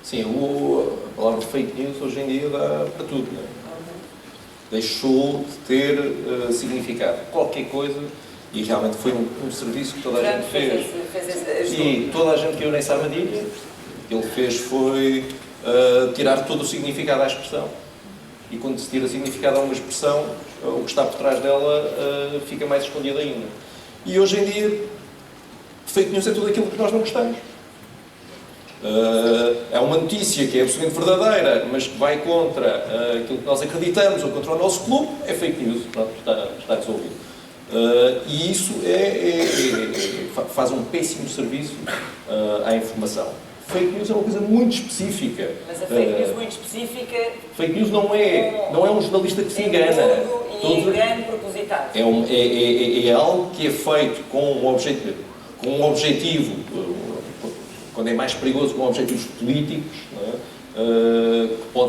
Sim, a palavra fake news hoje em dia dá para tudo, não é? Deixou de ter significado. Qualquer coisa. E realmente foi um serviço que toda a gente fez. E toda a gente caiu nessa armadilha. O que ele fez foi tirar todo o significado à expressão. E quando se tira significado a uma expressão, o que está por trás dela fica mais escondido ainda. E hoje em dia, fake news é tudo aquilo que nós não gostamos. É uma notícia que é absolutamente verdadeira, mas que vai contra aquilo que nós acreditamos ou contra o nosso clube, é fake news. Pronto, está resolvido. E isso faz um péssimo serviço à informação. Fake news é uma coisa muito específica. Mas a fake news muito específica... Fake news não é um jornalista que se engana. E engano propositado. É algo que é feito com um objetivo, quando é mais perigoso, com objetivos políticos, não é?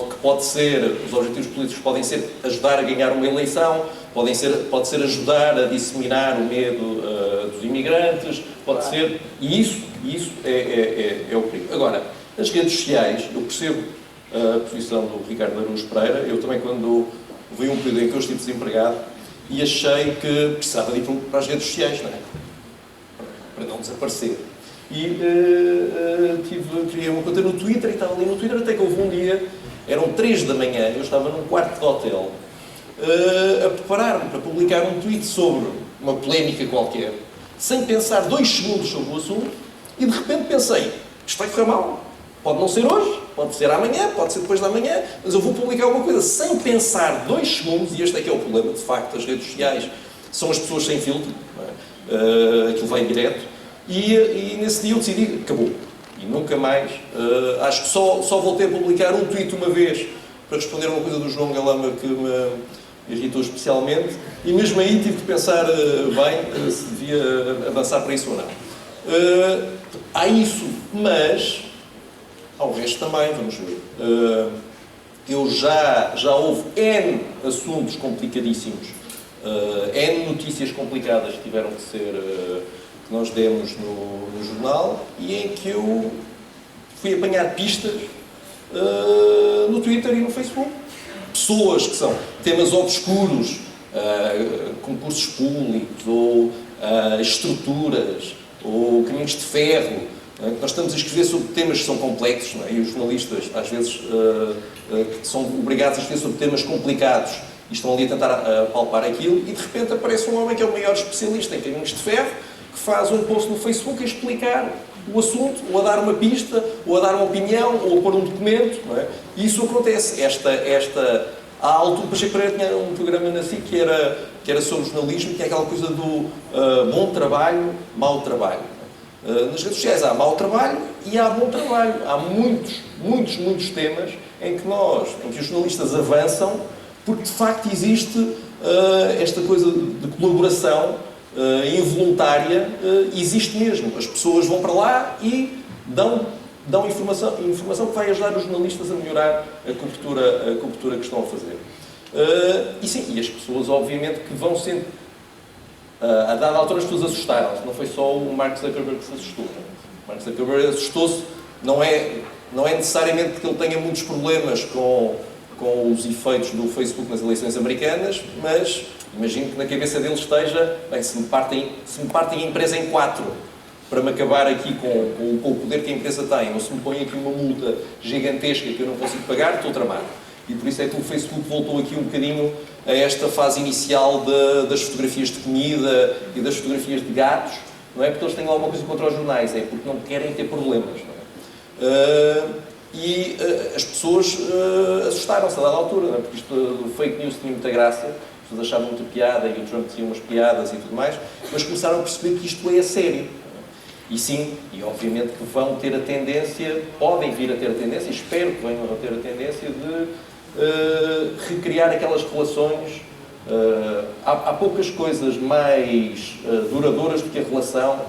Que pode ser, os objetivos políticos podem ser ajudar a ganhar uma eleição, pode ser ajudar a disseminar o medo dos imigrantes, pode ser, e isso é o perigo. Agora, nas redes sociais, eu percebo a posição do Ricardo Araújo Pereira. Eu também, quando veio um período em que eu estive desempregado, e achei que precisava de ir para as redes sociais, não é? Para não desaparecer. E criei uma conta no Twitter e estava ali no Twitter até que houve um dia, eram 3 da manhã, eu estava num quarto de hotel a preparar-me para publicar um tweet sobre uma polémica qualquer, sem pensar 2 segundos sobre o assunto, e de repente pensei, isto vai correr mal, pode não ser hoje, pode ser amanhã, pode ser depois da manhã, mas eu vou publicar uma coisa sem pensar 2 segundos, e este é que é o problema, de facto, as redes sociais são as pessoas sem filtro, não é? Aquilo vai direto. E nesse dia eu decidi, acabou. E nunca mais, acho que só voltei a publicar um tweet uma vez para responder a uma coisa do João Galamba que me irritou especialmente, e mesmo aí tive que pensar bem se devia avançar para isso ou não. Há isso, mas há o resto também, vamos ver. Já houve N assuntos complicadíssimos, N notícias complicadas que tiveram que ser... que nós demos no jornal, e em que eu fui apanhar pistas no Twitter e no Facebook. Pessoas que são temas obscuros, concursos públicos, ou estruturas, ou caminhos de ferro. Nós estamos a escrever sobre temas que são complexos, não é? E os jornalistas, às vezes, são obrigados a escrever sobre temas complicados e estão ali a tentar palpar aquilo, e de repente aparece um homem que é o maior especialista em caminhos de ferro, que faz um post no Facebook a explicar o assunto, ou a dar uma pista, ou a dar uma opinião, ou a pôr um documento, não é? E isso acontece. Há altura, o Pacheco Pereira tinha um programa na SIC que era sobre jornalismo, que é aquela coisa do bom trabalho, mau trabalho. Nas redes sociais há mau trabalho e há bom trabalho. Há muitos temas em que os jornalistas avançam porque de facto existe esta coisa de colaboração involuntária, existe mesmo. As pessoas vão para lá e dão informação que vai ajudar os jornalistas a melhorar a cobertura que estão a fazer. E sim, e as pessoas obviamente que vão sendo... a dada altura as pessoas assustaram-se, não foi só o Mark Zuckerberg que se assustou. O Mark Zuckerberg assustou-se, não é necessariamente porque ele tenha muitos problemas com os efeitos do Facebook nas eleições americanas, mas imagino que na cabeça dele esteja, bem, se me partem a empresa em 4 para me acabar aqui com o poder que a empresa tem, ou se me põem aqui uma multa gigantesca que eu não consigo pagar, estou tramado. E por isso é que o Facebook voltou aqui um bocadinho a esta fase inicial das fotografias de comida e das fotografias de gatos, não é porque eles têm alguma coisa contra os jornais, é porque não querem ter problemas. Não é? E as pessoas assustaram-se a dada altura, não é? Porque isto do fake news tinha muita graça, as pessoas achavam muita piada e o Trump tinha umas piadas e tudo mais, mas começaram a perceber que isto é a sério. E sim, e obviamente que vão ter a tendência, podem vir a ter a tendência, espero que venham a ter a tendência de recriar aquelas relações. Há poucas coisas mais duradouras do que a relação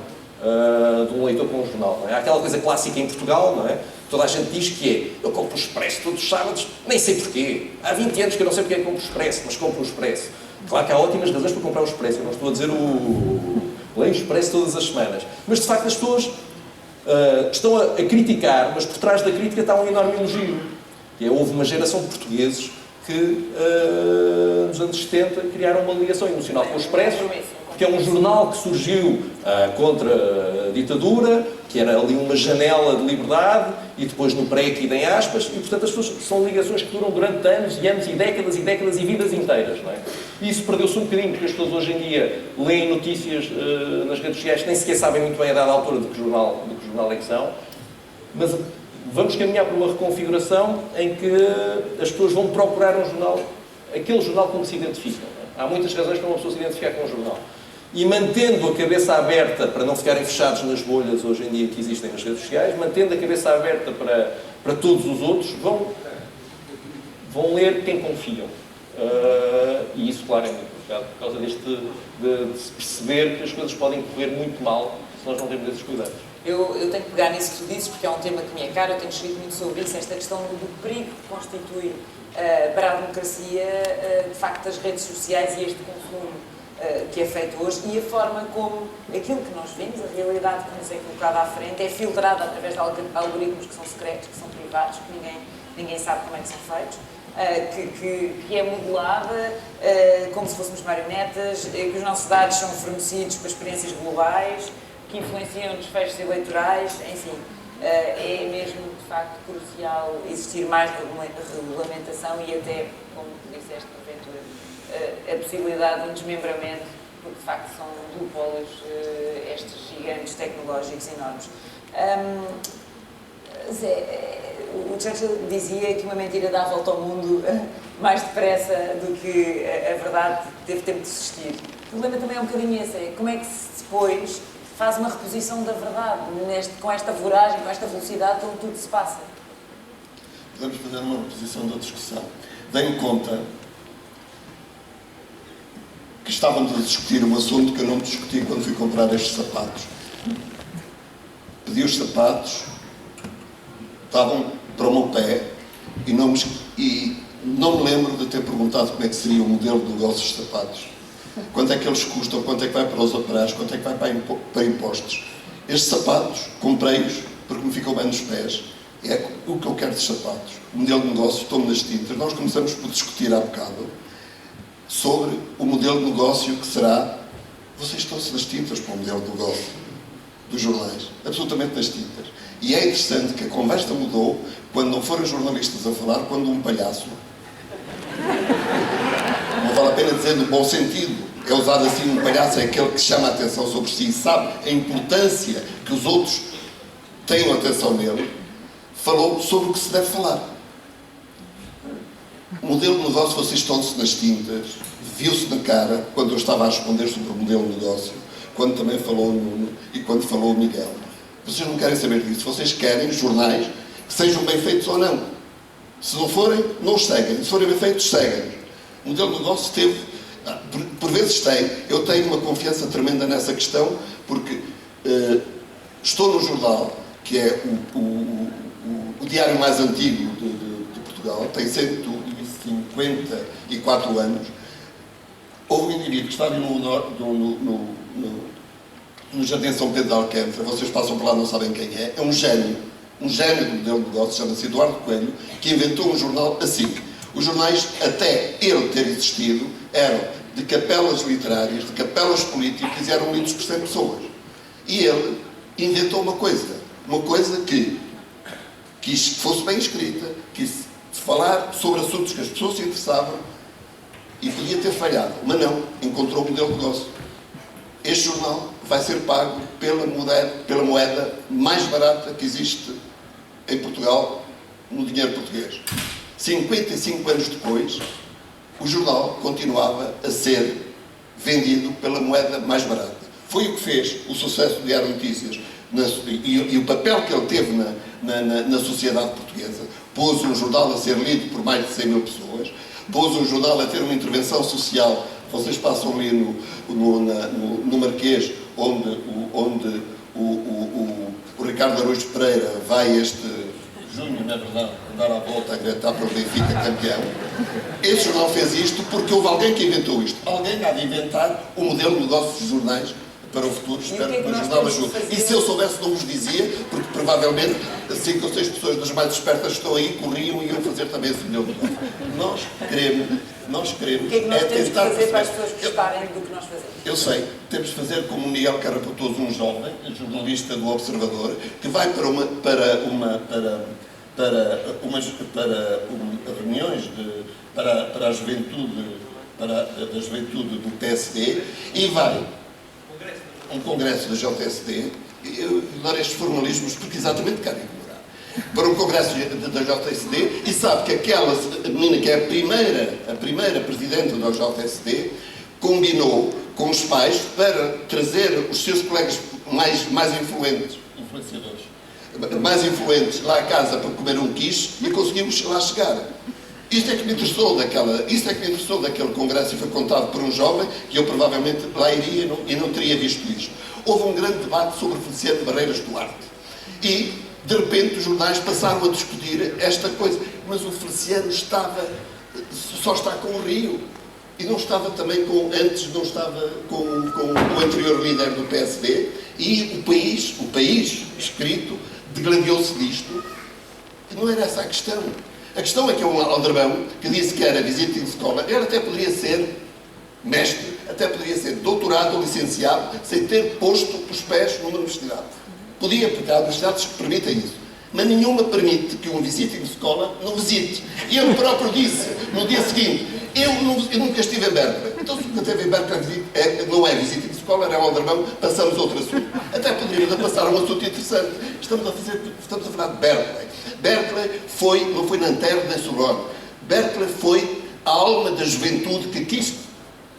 de um leitor com um jornal. Não é? Há aquela coisa clássica em Portugal, não é? Toda a gente diz que é, eu compro o Expresso todos os sábados, nem sei porquê. Há 20 anos que eu não sei porque é que compro o Expresso, mas compro o Expresso. Claro que há ótimas razões para comprar o Expresso, eu não estou a dizer leio o Expresso todas as semanas. Mas de facto as pessoas estão a criticar, mas por trás da crítica está um enorme elogio. Houve uma geração de portugueses que, nos anos 70, criaram uma ligação emocional com o Expresso, porque é um jornal que surgiu contra a ditadura, que era ali uma janela de liberdade, e depois no pré-aqui em aspas, e portanto as pessoas são ligações que duram durante anos e décadas e vidas inteiras. Não é? E isso perdeu-se um bocadinho, porque as pessoas hoje em dia leem notícias nas redes sociais, nem sequer sabem muito bem a dada altura de que jornal é que são, mas vamos caminhar por uma reconfiguração em que as pessoas vão procurar um jornal, aquele jornal como se identificam. Há muitas razões para uma pessoa se identificar com um jornal. E mantendo a cabeça aberta, para não ficarem fechados nas bolhas hoje em dia que existem nas redes sociais, mantendo a cabeça aberta para todos os outros, vão ler quem confiam. E isso, claro, é muito complicado, por causa de se perceber que as coisas podem correr muito mal se nós não temos esses cuidados. Eu tenho que pegar nisso que tu dizes, porque é um tema que me é caro, eu tenho escrito muito sobre isso, esta questão do perigo que constitui para a democracia, de facto, as redes sociais e este consumo que é feito hoje, e a forma como aquilo que nós vemos, a realidade que nos é colocada à frente, é filtrada através de algoritmos que são secretos, que são privados, que ninguém sabe como é que são feitos, que é modelada como se fôssemos marionetas, que os nossos dados são fornecidos para experiências globais, que influenciam desfechos eleitorais, enfim, é mesmo, de facto, crucial existir mais regulamentação e até, como disseste, porventura, a possibilidade de um desmembramento, porque, de facto, são duópolos estes gigantes tecnológicos enormes. O Churchill dizia que uma mentira dá a volta ao mundo mais depressa do que a verdade teve tempo de existir. O problema também é um bocadinho esse, é como é que se depois faz uma reposição da verdade, com esta voragem, com esta velocidade, como tudo se passa. Podemos fazer uma reposição da discussão. Dê-me conta que estávamos a discutir um assunto que eu não discuti quando fui comprar estes sapatos. Pedi os sapatos, estavam para o meu pé e não me lembro de ter perguntado como é que seria o modelo de negócio dos sapatos. Quanto é que eles custam, quanto é que vai para os operários, quanto é que vai para impostos. Estes sapatos, comprei-os porque me ficam bem nos pés. É o que eu quero dos sapatos. O modelo de negócio, estou-me nas tintas. Nós começamos por discutir há bocado sobre o modelo de negócio que será... Vocês estão-se nas tintas para o modelo de negócio dos jornais. Absolutamente nas tintas. E é interessante que a conversa mudou quando não foram jornalistas a falar, quando um palhaço... Não vale a pena dizer no bom sentido. É usado assim, um palhaço é aquele que chama a atenção sobre si e sabe a importância que os outros tenham atenção nele. Falou sobre o que se deve falar. O modelo de negócio, vocês estão-se nas tintas, viu-se na cara quando eu estava a responder sobre o modelo de negócio, quando também falou o Nuno e quando falou o Miguel. Vocês não querem saber disso. Vocês querem jornais que sejam bem feitos ou não. Se não forem, não os seguem. Se forem bem feitos, seguem. O modelo de negócio teve... Por vezes tem. Eu tenho uma confiança tremenda nessa questão, porque estou no jornal, que é o diário mais antigo de Portugal, tem 154 anos. Houve um indivíduo que está ali no Jardim São Pedro de Alcântara, vocês passam por lá, não sabem quem é um gênio do modelo de negócio, chama-se Eduardo Coelho, que inventou um jornal assim. Os jornais, até ele ter existido, eram de capelas literárias, de capelas políticas, e eram lidos por 100 pessoas. E ele inventou uma coisa que quis que fosse bem escrita, quis falar sobre assuntos que as pessoas se interessavam, e podia ter falhado, mas não, encontrou um modelo de negócio. Este jornal vai ser pago pela moeda mais barata que existe em Portugal, no dinheiro português. 55 anos depois, o jornal continuava a ser vendido pela moeda mais barata. Foi o que fez o sucesso do Diário de Notícias e o papel que ele teve na sociedade portuguesa. Pôs um jornal a ser lido por mais de 100 mil pessoas, pôs um jornal a ter uma intervenção social. Vocês passam ali no Marquês, onde o Ricardo Araújo Pereira vai este junho, não é verdade, andar à volta a gritar para o Benfica campeão. Esse jornal fez isto porque houve alguém que inventou isto. Alguém há de inventar um modelo de negócios de jornais para o futuro. Espero que o jornal ajude. E se eu soubesse, não vos dizia, porque provavelmente 5 ou 6 pessoas das mais espertas estão aí, corriam e iam fazer também esse modelo de negócio. Nós queremos. O que é que nós temos de fazer para as pessoas gostarem do que nós fazemos? Eu sei, temos de fazer como o Miguel Carrapatoso, um jovem, jornalista do Observador, que vai para reuniões para a juventude, da juventude do PSD, e vai um congresso da JSD. Eu adoro estes formalismos porque exatamente querem ignorar. Para um congresso da JSD, e sabe que aquela menina que é a primeira presidente da JSD combinou com os pais para trazer os seus colegas mais influentes lá a casa para comer um quiche, e conseguimos lá chegar. Isto é que me interessou daquele congresso, e foi contado por um jovem que eu provavelmente lá iria e não teria visto isto. Houve um grande debate sobre Feliciano Barreiras Duarte. E, de repente, os jornais passaram a discutir esta coisa. Mas o Feliciano só está com o Rio. E não estava também antes não estava com o anterior líder do PSD. E o país escrito, degladiou-se disto. E não era essa a questão. A questão é que é um aldrabão que disse que era visiting scholar. Ele até poderia ser mestre, até poderia ser doutorado ou licenciado, sem ter posto os pés numa universidade. Podia, porque há universidades que permitem isso. Mas nenhuma permite que um visiting scholar não visite. E ele próprio disse, no dia seguinte, eu nunca estive em Berkeley. Então, se nunca esteve em Berkeley, não é visiting scholar, é um aldrabão, passamos a outro assunto. Até poderíamos passar a um assunto interessante. Estamos a falar de Berkeley. Berkeley não foi Nanterre nem Sorbonne. Berkeley foi a alma da juventude que quis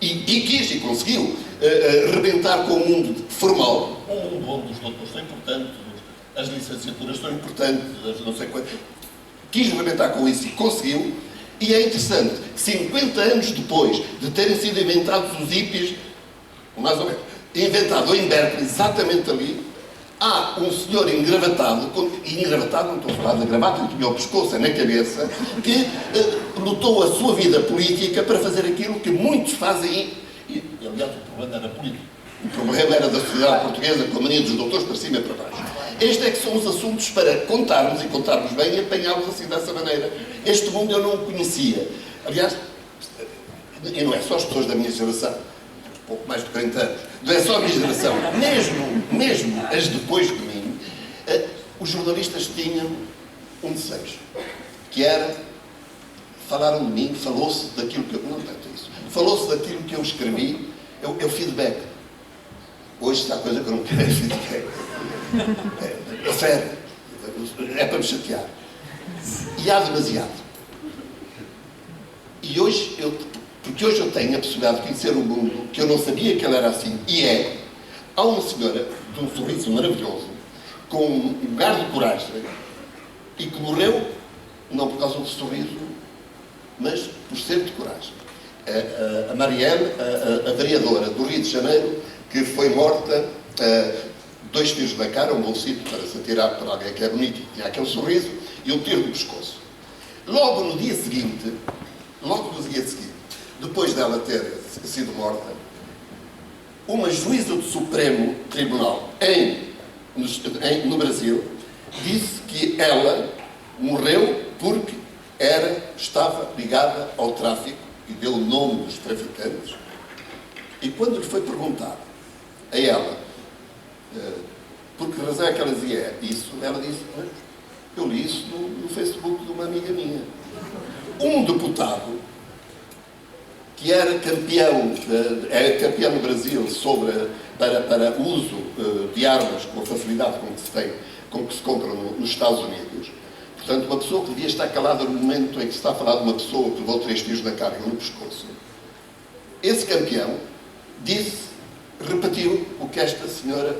e conseguiu rebentar com o mundo formal. Um mundo onde os doutores são importantes, as licenciaturas são importantes, as não sei quantas. Quis rebentar com isso e conseguiu. E é interessante, 50 anos depois de terem sido inventados os hippies, mais ou menos, inventado em Berkeley, exatamente ali, há um senhor engravatado, não estou a falar da gravata, que tinha o pescoço na cabeça, que lutou a sua vida política para fazer aquilo que muitos fazem. E aliás, o problema era político. O problema era da sociedade portuguesa, com a mania dos doutores para cima e para baixo. Estes é que são os assuntos para contarmos, e contarmos bem, e apanhá-los assim dessa maneira. Este mundo eu não o conhecia. Aliás, e não é só as pessoas da minha geração, pouco mais de 40 anos, não é só a minha geração, mesmo as depois de mim, os jornalistas tinham um desejo, que era, falaram de mim, falou-se daquilo que eu, não tanto isso, falou-se daquilo que eu escrevi, é o feedback. Hoje está a coisa que eu não quero, é feedback. É sério, é para me chatear. E há demasiado. E hoje porque hoje eu tenho a possibilidade de conhecer um mundo que eu não sabia que ele era assim, e há uma senhora de um sorriso maravilhoso, com um gar de coragem e que morreu não por causa do sorriso, mas por ser de coragem. A Marielle, a vereadora do Rio de Janeiro, que foi morta 2 tiros na cara, um bom sítio para se atirar para alguém que é bonito, tinha aquele sorriso, e um tiro no pescoço. Logo no dia seguinte, depois dela ter sido morta, uma juíza do Supremo Tribunal no Brasil disse que ela morreu porque estava ligada ao tráfico e deu o nome dos traficantes. E quando lhe foi perguntado a ela por que razão é que ela dizia isso, ela disse: eu li isso no Facebook de uma amiga minha. Um deputado que era campeão no Brasil para uso de armas com a facilidade com que se compram nos Estados Unidos. Portanto, uma pessoa que devia estar calada no momento em que se está a falar de uma pessoa que levou 3 tiros na cara e no pescoço. Esse campeão repetiu o que esta senhora,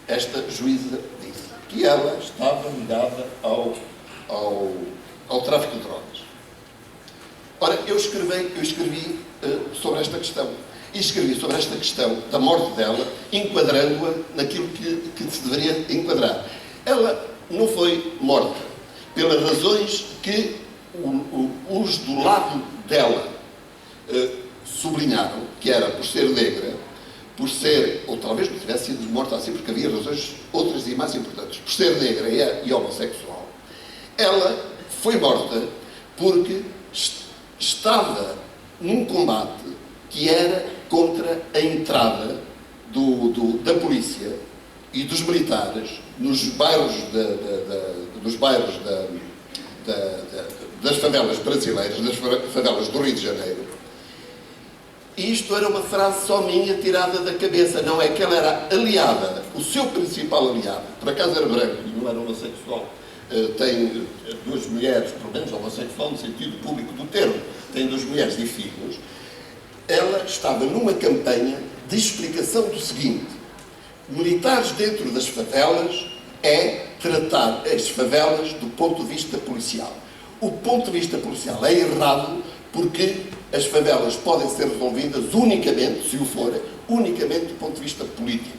esta juíza, disse, que ela estava ligada ao tráfico de drogas. Ora, eu escrevi sobre esta questão. E escrevi sobre esta questão da morte dela, enquadrando-a naquilo que se deveria enquadrar. Ela não foi morta pelas razões que os do lado dela sublinharam, que era por ser negra, por ser, ou talvez não tivesse sido morta assim, porque havia razões outras e mais importantes, por ser negra e homossexual. Ela foi morta porque estava num combate que era contra a entrada da polícia e dos militares nos bairros das favelas brasileiras, das favelas do Rio de Janeiro. E isto era uma frase só minha tirada da cabeça, não é que ela era aliada, o seu principal aliado, por acaso era branco e não era homossexual. Tem 2 mulheres, pelo menos homossexual no sentido público do termo, tem 2 mulheres e filhos. Ela estava numa campanha de explicação do seguinte: militares dentro das favelas é tratar as favelas do ponto de vista policial. O ponto de vista policial é errado porque as favelas podem ser resolvidas unicamente, se o forem, unicamente do ponto de vista político.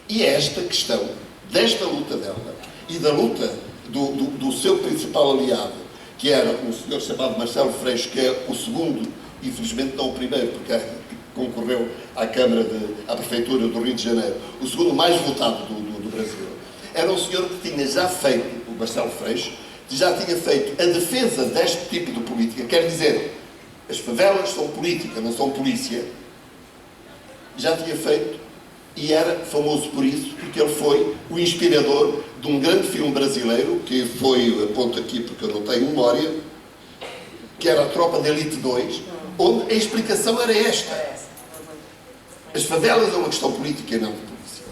E é esta questão, desta luta dela e da luta do seu principal aliado, que era um senhor chamado Marcelo Freixo, que é o segundo, infelizmente não o primeiro, porque concorreu à Prefeitura do Rio de Janeiro, o segundo mais votado do Brasil. Era um senhor que tinha já feito, o Marcelo Freixo, já tinha feito a defesa deste tipo de política, quer dizer, as favelas são política, não são polícia. Já tinha feito e era famoso por isso, porque ele foi o inspirador de um grande filme brasileiro, que foi, aponto aqui porque eu não tenho memória, que era a Tropa de Elite 2, onde a explicação era esta. As favelas é uma questão política e não de polícia.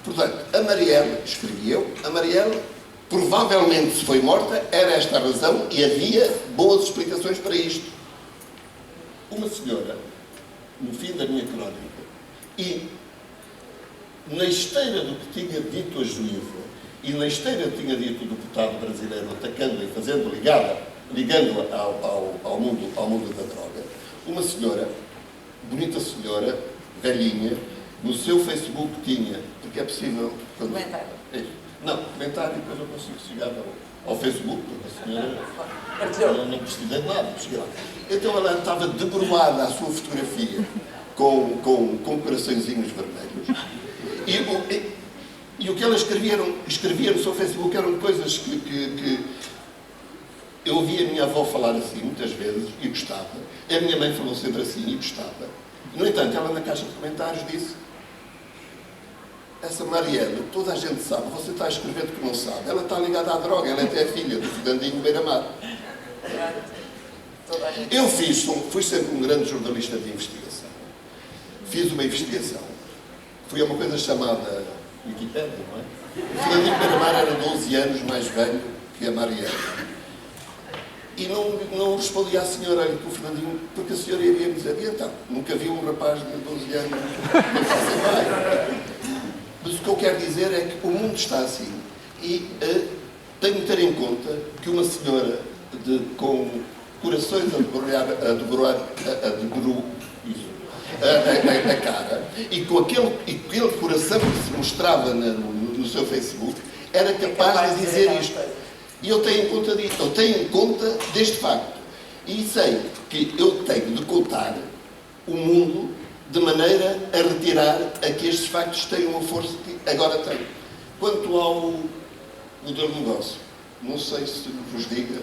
Portanto, a Marielle, escrevi eu, a Marielle, provavelmente se foi morta, era esta a razão e havia boas explicações para isto. Uma senhora, no fim da minha crónica, e na esteira do que tinha dito a juíza e na esteira do que tinha dito o deputado brasileiro, atacando e ligando-a ao mundo da droga, uma senhora, bonita senhora, velhinha, no seu Facebook tinha, porque é possível... Comentário. Não, comentário, depois eu consigo chegar ao Facebook, porque a senhora não precisa de nada. Então ela estava debruada à sua fotografia com coraçõezinhos vermelhos. E o que ela escrevia no seu Facebook eram coisas que eu ouvia a minha avó falar assim muitas vezes e gostava. A minha mãe falou sempre assim e gostava. No entanto, ela na caixa de comentários disse: essa Marielle, toda a gente sabe, você está a escrever do que não sabe. Ela está ligada à droga, ela é até filha do Fernandinho Beira-Mar. Eu fui sempre um grande jornalista de investigação. Fiz uma investigação. Fui a uma coisa chamada Wikipédia, não é? O Fernandinho Beira-Mar era 12 anos mais velho que a Marielle. E não respondi à senhora, olha, que o Fernandinho, porque a senhora iria me dizer: e então, nunca vi um rapaz de 12 anos, não faço mais. Mas que eu quero dizer é que o mundo está assim. E tenho de ter em conta que uma senhora com corações a cara e com aquele coração que se mostrava no seu Facebook era capaz de dizer isto. E eu tenho em conta deste facto. E sei que eu tenho de contar o mundo de maneira a retirar a que estes factos tenham a força que agora têm. Quanto ao modelo de negócio, não sei se vos diga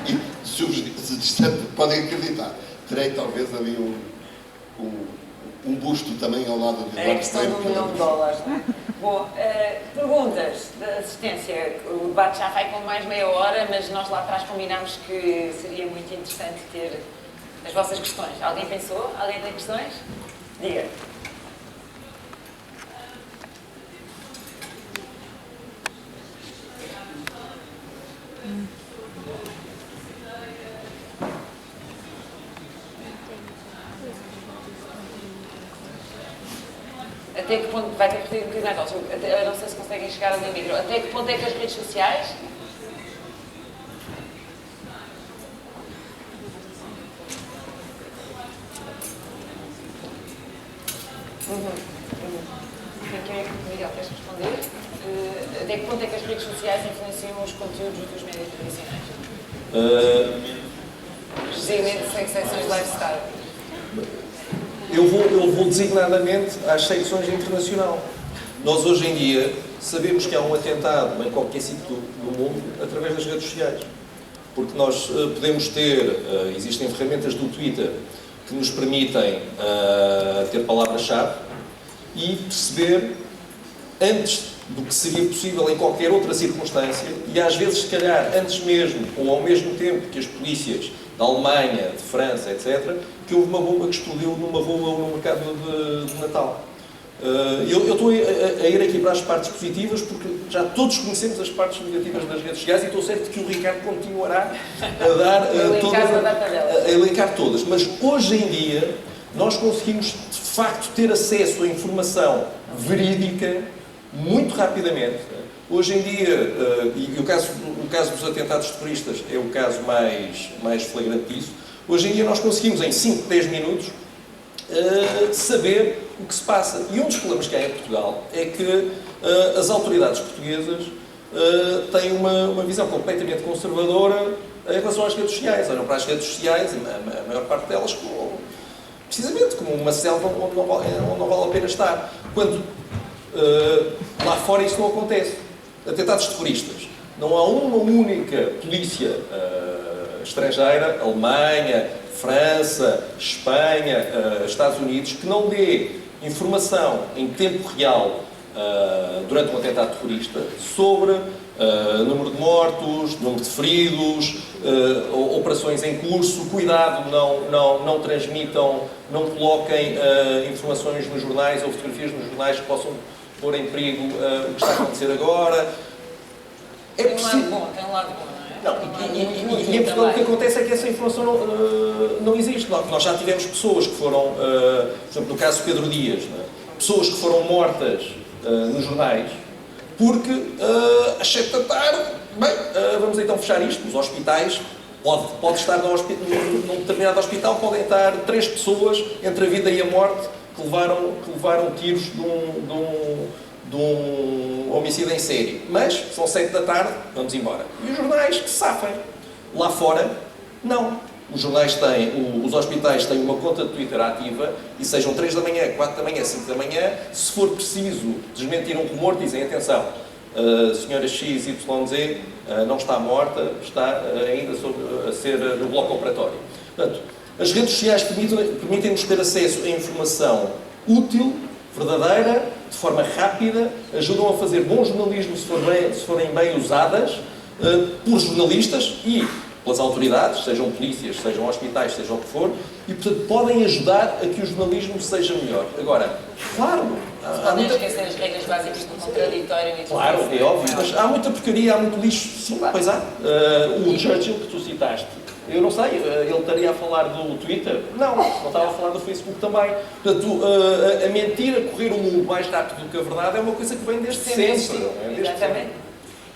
e se distante podem acreditar. Terei talvez ali um busto também ao lado de É a questão do $1 milhão, não é? Bom, perguntas da assistência. O debate já vai com mais meia hora, mas nós lá atrás combinámos que seria muito interessante ter as vossas questões. Alguém pensou? Alguém tem questões? Diga. Até que ponto, vai ter que repetir um bocadinho mais alto, eu não sei se conseguem chegar ali ao micro, até que ponto é que as redes sociais Miguel, queres responder? Até que ponto é que as redes sociais influenciam os conteúdos dos médias tradicionais? Precisamente sem secções de lifestyle. Eu vou designadamente às secções internacional. Nós hoje em dia sabemos que há um atentado em qualquer sítio do mundo através das redes sociais. Porque nós podemos ter, existem ferramentas do Twitter que nos permitem ter palavras-chave e perceber antes do que seria possível em qualquer outra circunstância e às vezes, se calhar, antes mesmo ou ao mesmo tempo que as polícias da Alemanha, de França, etc., que houve uma bomba que explodiu numa rua ou no mercado de Natal. Eu estou a ir aqui para as partes positivas porque já todos conhecemos as partes negativas das redes sociais e estou certo que o Ricardo continuará a dar a elencar todas. Mas hoje em dia nós conseguimos de facto ter acesso a informação verídica muito rapidamente. Hoje em dia, e o caso dos atentados terroristas é o caso mais flagrante disso, hoje em dia nós conseguimos em 5, 10 minutos saber o que se passa. E um dos problemas que há em Portugal é que as autoridades portuguesas têm uma visão completamente conservadora em relação às redes sociais. Olham para as redes sociais, a maior parte delas, precisamente como uma selva onde não vale a pena estar. Quando lá fora isso não acontece. Atentados terroristas. Não há uma única polícia estrangeira, Alemanha, França, Espanha, Estados Unidos, que não dê informação em tempo real durante um atentado terrorista sobre número de mortos, número de feridos, operações em curso, cuidado, não transmitam, não coloquem informações nos jornais ou fotografias nos jornais que possam pôr em perigo o que está a acontecer agora. Tem um lado bom, não é? E em Portugal o que acontece é que essa informação não existe. Nós já tivemos pessoas que foram, por exemplo, no caso Pedro Dias, não é? Pessoas que foram mortas nos jornais porque às 7 da tarde, vamos então fechar isto. Os hospitais, pode estar num determinado hospital, podem estar 3 pessoas entre a vida e a morte que levaram tiros de um homicídio em série. Mas são 7 da tarde, vamos embora. E os jornais que se safem. Lá fora, não. Os hospitais têm uma conta de Twitter ativa e sejam 3 da manhã, 4 da manhã, 5 da manhã, se for preciso desmentir um rumor, dizem, atenção, a senhora XYZ não está morta, está ainda a ser no bloco operatório. Portanto, as redes sociais permitem-nos ter acesso a informação útil, verdadeira, de forma rápida, ajudam a fazer bom jornalismo se forem bem usadas por jornalistas e pelas autoridades, sejam polícias, sejam hospitais, seja o que for, e portanto podem ajudar a que o jornalismo seja melhor. Agora, claro, podem esquecer as regras básicas do contraditório e tudo. Claro, é óbvio, mas há muita porcaria, há muito lixo. Sim, pois há. O Churchill que tu citaste, Eu não sei, ele estaria a falar do Twitter? Não estava a falar do Facebook também. Portanto, a mentira correr o mundo mais rápido do que a verdade é uma coisa que vem desde sempre. Exatamente.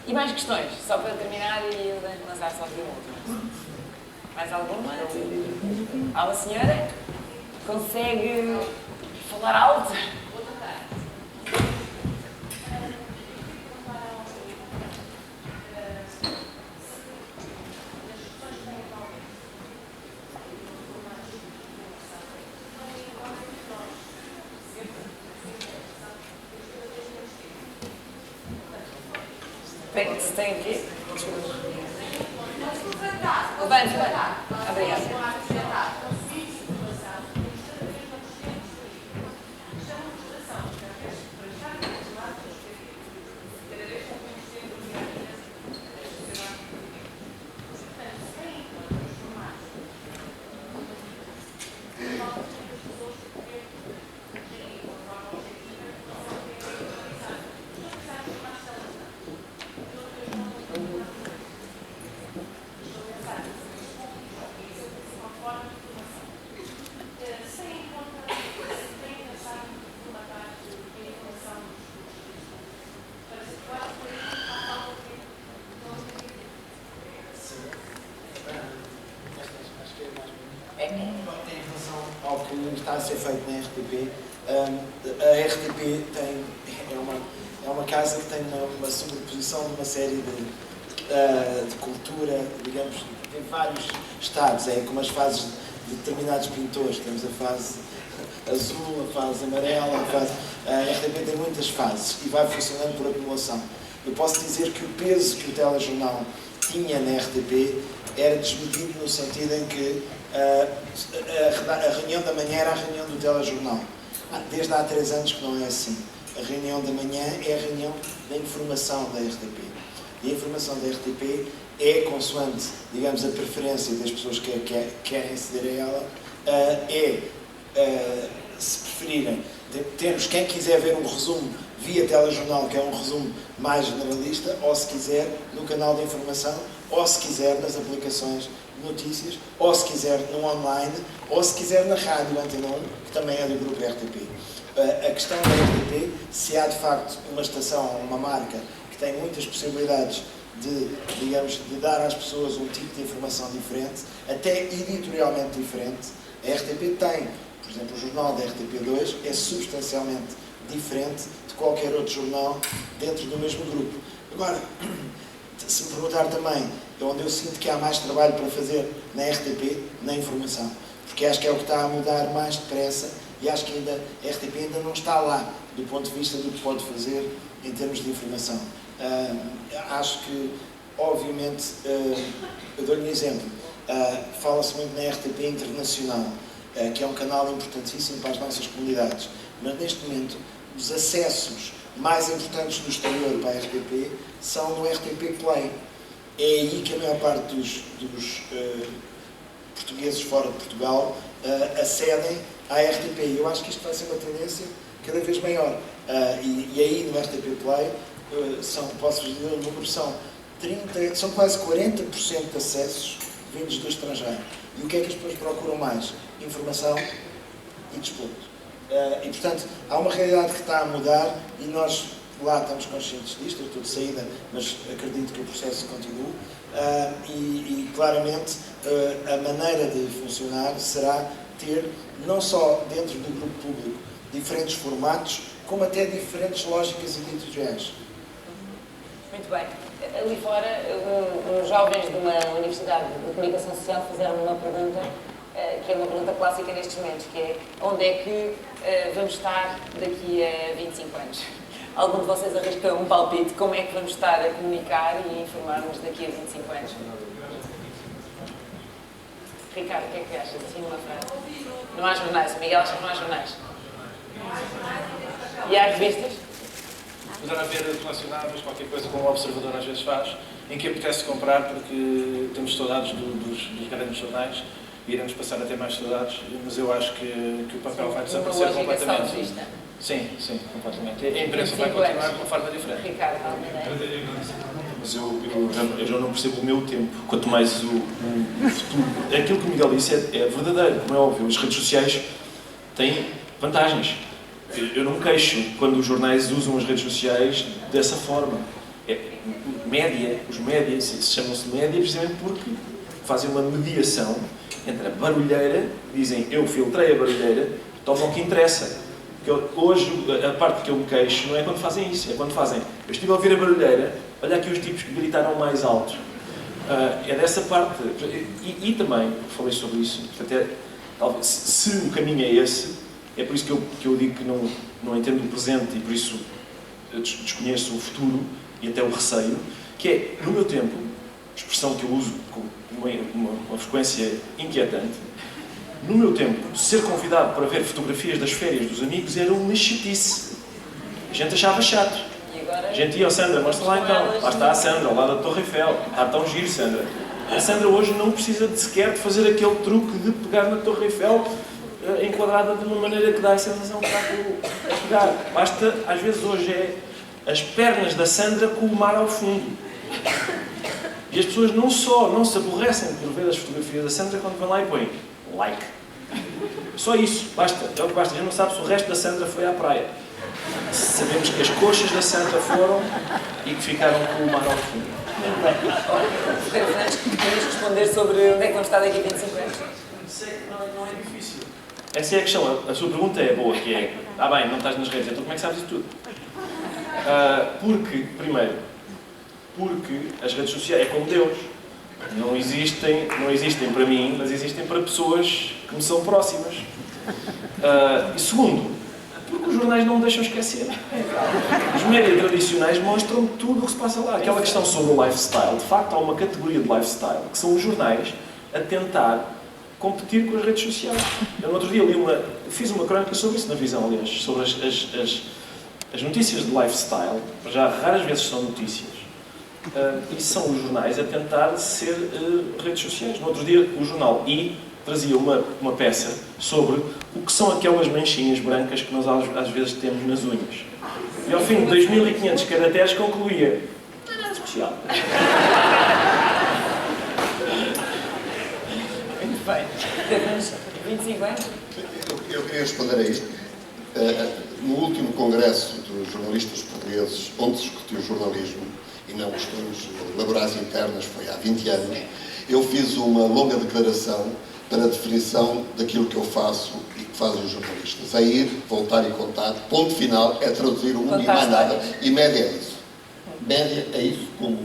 E mais questões, só para terminar e lançar só de última. Mais alguma? Há uma senhora que consegue falar alto? Tem aqui? Levanta. Obrigada. Ao que está a ser feito na RTP, a RTP é uma casa que tem uma sobreposição de uma série de cultura, digamos, tem vários estados, é como as fases de determinados pintores, temos a fase azul, a fase amarela, a RTP tem muitas fases e vai funcionando por acumulação. Eu posso dizer que o peso que o telejornal tinha na RTP era desmedido no sentido em que a reunião da manhã era a reunião do telejornal. Desde há 3 anos que não é assim. A reunião da manhã é a reunião da informação da RTP. E a informação da RTP é consoante, digamos, a preferência das pessoas que querem aceder a ela, se preferirem, temos quem quiser ver um resumo via telejornal, que é um resumo mais generalista, ou se quiser no canal de informação, ou se quiser nas aplicações de notícias, ou se quiser no online, ou se quiser na rádio Antena 1, que também é do grupo RTP. A questão da RTP, se há de facto uma estação, uma marca, que tem muitas possibilidades de, digamos, de dar às pessoas um tipo de informação diferente, até editorialmente diferente, a RTP tem. Por exemplo, o jornal da RTP2 é substancialmente diferente de qualquer outro jornal dentro do mesmo grupo. Agora, se me perguntar também, é onde eu sinto que há mais trabalho para fazer na RTP, na informação. Porque acho que é o que está a mudar mais depressa e acho que ainda a RTP ainda não está lá, do ponto de vista do que pode fazer em termos de informação. Acho que, obviamente, eu dou-lhe um exemplo. Fala-se muito na RTP Internacional, que é um canal importantíssimo para as nossas comunidades. Mas, neste momento, os acessos mais importantes do exterior para a RTP são no RTP Play. É aí que a maior parte dos portugueses fora de Portugal acedem à RTP. Eu acho que isto vai ser uma tendência cada vez maior. E aí no RTP Play, posso-vos dizer o número, são quase 40% de acessos vindos do estrangeiro. E o que é que as pessoas procuram mais? Informação e desporto. E, portanto, há uma realidade que está a mudar e nós lá estamos conscientes disto. Eu estou de saída, mas acredito que o processo continue. E claramente, a maneira de funcionar será ter, não só dentro do grupo público, diferentes formatos, como até diferentes lógicas editoriais. Muito bem. Ali fora, uns jovens de uma universidade de comunicação social fizeram uma pergunta, que é uma pergunta clássica nestes momentos, que é: onde é que vamos estar daqui a 25 anos? Algum de vocês arrisca um palpite? Como é que vamos estar a comunicar e a informar-nos daqui a 25 anos? Ricardo, o que é que achas? Assim, numa frase. Não há jornais. O Miguel acha que não há jornais. E há revistas? Poderá haver colecionáveis, qualquer coisa como o Observador às vezes faz, em que apetece comprar porque temos saudades dos grandes jornais e iremos passar a ter mais saudades, mas eu acho que o papel vai desaparecer completamente. Sim, completamente. A imprensa vai continuar de uma forma diferente. Ricardo, mas eu já não percebo o meu tempo, quanto mais o futuro. Aquilo que o Miguel disse é verdadeiro, como é óbvio. As redes sociais têm vantagens. Eu não me queixo quando os jornais usam as redes sociais dessa forma. Os médias chamam-se média precisamente porque fazem uma mediação entre a barulheira, dizem eu filtrei a barulheira, tomam o que interessa. Hoje, a parte que eu me queixo não é quando fazem isso, é quando fazem eu estive a ouvir a barulheira, olha aqui os tipos que gritaram mais alto. É dessa parte. E também, falei sobre isso, até, talvez, se o caminho é esse, é por isso que eu digo que não entendo o presente e por isso desconheço o futuro e até o receio, que é, no meu tempo, expressão que eu uso com uma frequência inquietante, no meu tempo, ser convidado para ver fotografias das férias dos amigos era uma chatice. A gente achava chato. A gente ia, Sandra, mostra lá então. Lá está a Sandra, ao lado da Torre Eiffel. Está tão giro, Sandra. A Sandra hoje não precisa sequer de fazer aquele truque de pegar na Torre Eiffel enquadrada de uma maneira que dá a sensação que está a pegar. Basta, às vezes hoje é as pernas da Sandra com o mar ao fundo. E as pessoas não se aborrecem por ver as fotografias da Sandra quando vão lá e põem like. Só isso, basta. É o que basta. A gente não sabe se o resto da Sandra foi à praia. Sabemos que as coxas da Sandra foram e que ficaram com o mar ao fundo. Muito bem. Pedro Fernandes, queres responder sobre onde é que vamos estar daqui a 25 anos? Sei que não é difícil. Essa é a questão. A sua pergunta é boa, que é bem, não estás nas redes, então como é que sabes isso tudo? Porque as redes sociais é como Deus. Não existem para mim, mas existem para pessoas que me são próximas. E segundo, porque os jornais não me deixam esquecer. Os médias tradicionais mostram tudo o que se passa lá. Aquela questão sobre o lifestyle, de facto há uma categoria de lifestyle, que são os jornais a tentar competir com as redes sociais. Eu no outro dia fiz uma crónica sobre isso na Visão, aliás, sobre as notícias de lifestyle, já raras vezes são notícias. E são os jornais a tentar ser redes sociais. No outro dia, o jornal I trazia uma peça sobre o que são aquelas manchinhas brancas que nós às vezes temos nas unhas. E ao fim de 2500 caracteres concluía: não é nada especial. Muito bem. Temos 25 anos? Eu queria responder a isto. No último congresso dos jornalistas portugueses, onde se discutiu jornalismo, e não questões laborais internas, foi há 20 anos, eu fiz uma longa declaração para a definição daquilo que eu faço e que fazem os jornalistas. É ir, voltar e contar. Ponto final é traduzir o mundo e mais nada. E média é isso. Média é isso, como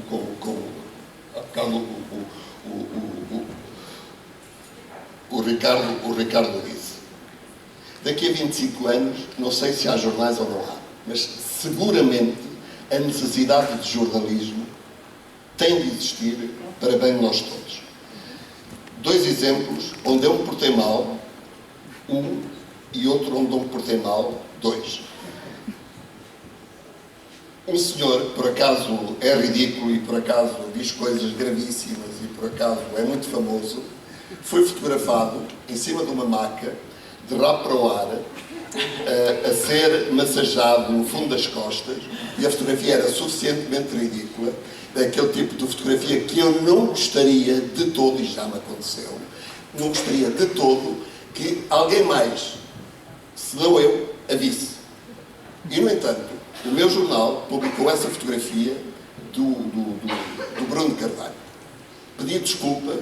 o Ricardo disse. Daqui a 25 anos, não sei se há jornais ou não há, mas seguramente a necessidade de jornalismo tem de existir para bem de nós todos. 2 exemplos onde eu me portei mal, e outro onde eu me portei mal, 2. Um senhor, por acaso é ridículo e por acaso diz coisas gravíssimas e por acaso é muito famoso, foi fotografado em cima de uma maca, de rabo para o ar, a ser massageado no fundo das costas, e a fotografia era suficientemente ridícula, daquele tipo de fotografia que eu não gostaria de todo, e já me aconteceu, não gostaria de todo que alguém mais, se não eu, a visse. E, no entanto, o meu jornal publicou essa fotografia do Bruno Carvalho. Pedi desculpa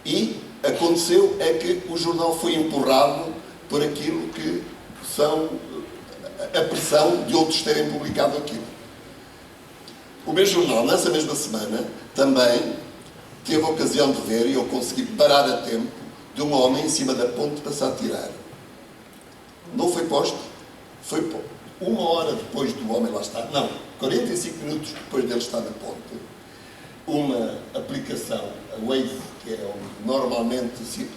e aconteceu é que o jornal foi empurrado por aquilo que são a pressão de outros terem publicado aquilo. O meu jornal, nessa mesma semana, também teve a ocasião de ver, e eu consegui parar a tempo, de um homem em cima da ponte para se atirar. Não foi posto, foi posto. 1 hora depois do homem lá estar, não, 45 minutos depois dele estar na ponte, uma aplicação, a Waze, que é onde normalmente, se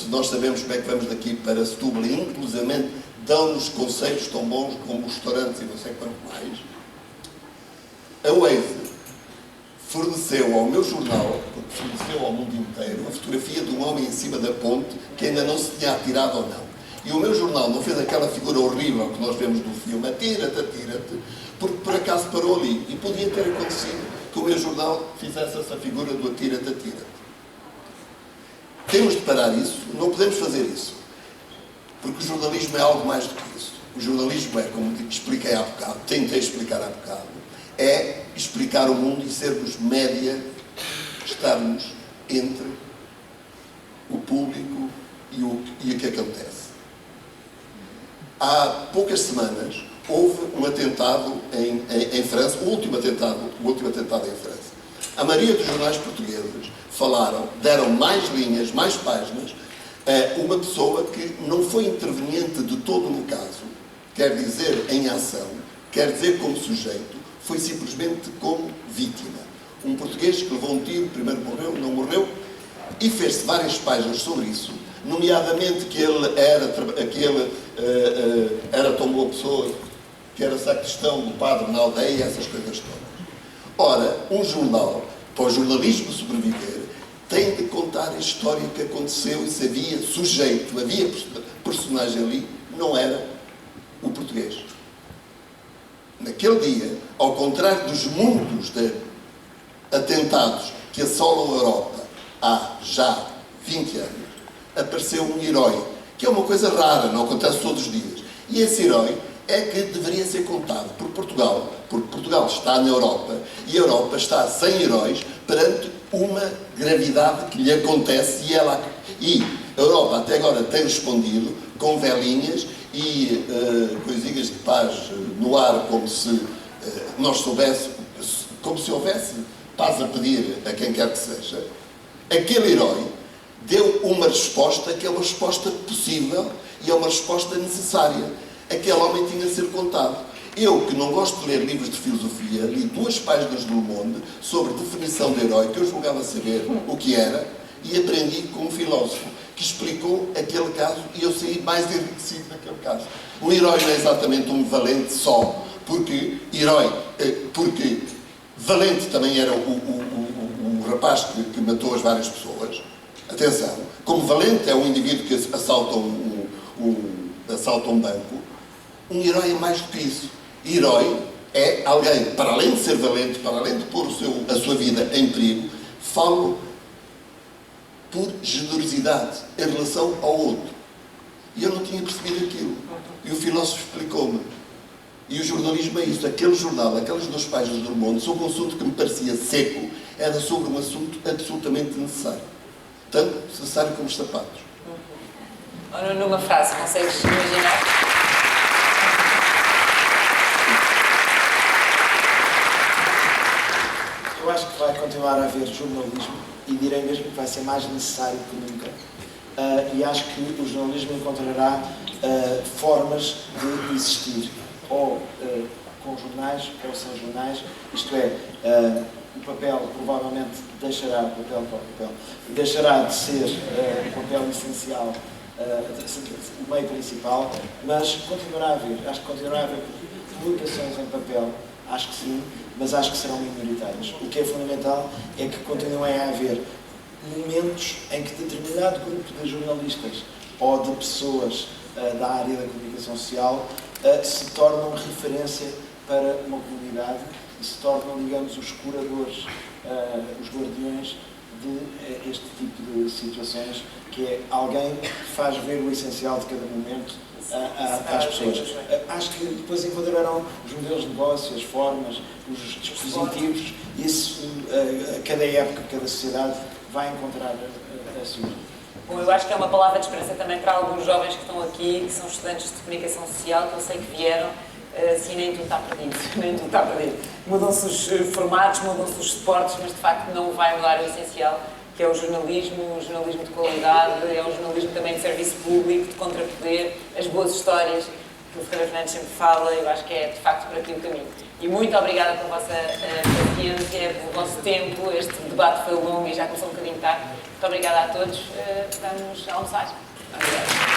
nós sabemos como é que vamos daqui para Setúbal, e inclusivamente dão-nos conselhos tão bons como os restaurantes e não sei quanto mais, a Waze forneceu ao meu jornal, porque forneceu ao mundo inteiro, a fotografia de um homem em cima da ponte que ainda não se tinha atirado ou não. E o meu jornal não fez aquela figura horrível que nós vemos no filme, atira-te, porque por acaso parou ali. E podia ter acontecido. que o meu jornal fizesse essa figura do atira-te, atira-te. Temos de parar isso, não podemos fazer isso. Porque o jornalismo é algo mais do que isso. O jornalismo é, como expliquei há bocado, tentei explicar há bocado, é explicar o mundo e sermos média, estarmos entre o público e o que acontece. Há poucas semanas houve um atentado em França, o último atentado em França. A maioria dos jornais portugueses falaram, deram mais linhas, mais páginas, a uma pessoa que não foi interveniente de todo no caso, quer dizer em ação, quer dizer como sujeito, foi simplesmente como vítima. Um português que levou um tiro, primeiro morreu, não morreu, e fez-se várias páginas sobre isso, nomeadamente que ele era tão boa pessoa, que era sacristão do padre na aldeia, essas coisas todas. Ora, um jornal, para o jornalismo sobreviver, tem de contar a história que aconteceu e se havia sujeito, havia personagem ali, não era o português. Naquele dia, ao contrário dos muitos de atentados que assolam a Europa há já 20 anos, apareceu um herói, que é uma coisa rara, não acontece todos os dias. E esse herói é que deveria ser contado por Portugal, porque Portugal está na Europa e a Europa está sem heróis perante uma gravidade que lhe acontece e a Europa até agora tem respondido com velinhas e coisinhas de paz no ar, como se nós soubéssemos, como se houvesse paz a pedir a quem quer que seja. Aquele herói deu uma resposta que é uma resposta possível e é uma resposta necessária. Aquele homem tinha de ser contado. Eu, que não gosto de ler livros de filosofia, li 2 páginas do Le Monde sobre definição de herói, que eu julgava saber o que era, e aprendi com um filósofo que explicou aquele caso e eu saí mais enriquecido naquele caso. O herói não é exatamente um valente só, porque valente também era o rapaz que matou as várias pessoas. Atenção, como valente é um indivíduo que assalta um banco, um herói é mais do que isso. Herói é alguém, para além de ser valente, para além de pôr a sua vida em perigo, falo por generosidade em relação ao outro. E eu não tinha percebido aquilo. E o filósofo explicou-me. E o jornalismo é isso. Aquele jornal, aquelas 2 páginas do Le Monde, sobre um assunto que me parecia seco, era sobre um assunto absolutamente necessário. Tanto necessário como os sapatos. Ora, numa frase, consegues imaginar? Eu acho que vai continuar a haver jornalismo e direi mesmo que vai ser mais necessário que nunca. E acho que o jornalismo encontrará formas de existir, ou com jornais ou sem jornais, isto é, o papel provavelmente deixará de ser o papel essencial, o meio principal, mas continuará a haver. Acho que continuará a haver publicações em papel, acho que sim, mas acho que serão minoritárias. O que é fundamental é que continuem a haver momentos em que determinado grupo de jornalistas ou de pessoas da área da comunicação social se tornam referência para uma comunidade e se tornam, digamos, os curadores, os guardiões de este tipo de situações, que é alguém que faz ver o essencial de cada momento às pessoas. Acho que depois encontrarão os modelos de negócio, as formas, os dispositivos, isso cada época, cada sociedade vai encontrar a sua. Bom, eu acho que é uma palavra de esperança também para alguns jovens que estão aqui, que são estudantes de comunicação social, que eu sei que vieram, assim nem tudo está perdido, nem tudo está perdido. Mudam-se os formatos, mudam-se os suportes, mas de facto não vai mudar o essencial, que é o jornalismo de qualidade, é o jornalismo também de serviço público, de contrapoder, as boas histórias, que o Ferreira Fernandes sempre fala, eu acho que é de facto por aqui o caminho. E muito obrigada pela vossa paciência, pelo vosso tempo, este debate foi longo e já começou um bocadinho tarde. Muito obrigada a todos, vamos almoçar. Obrigada.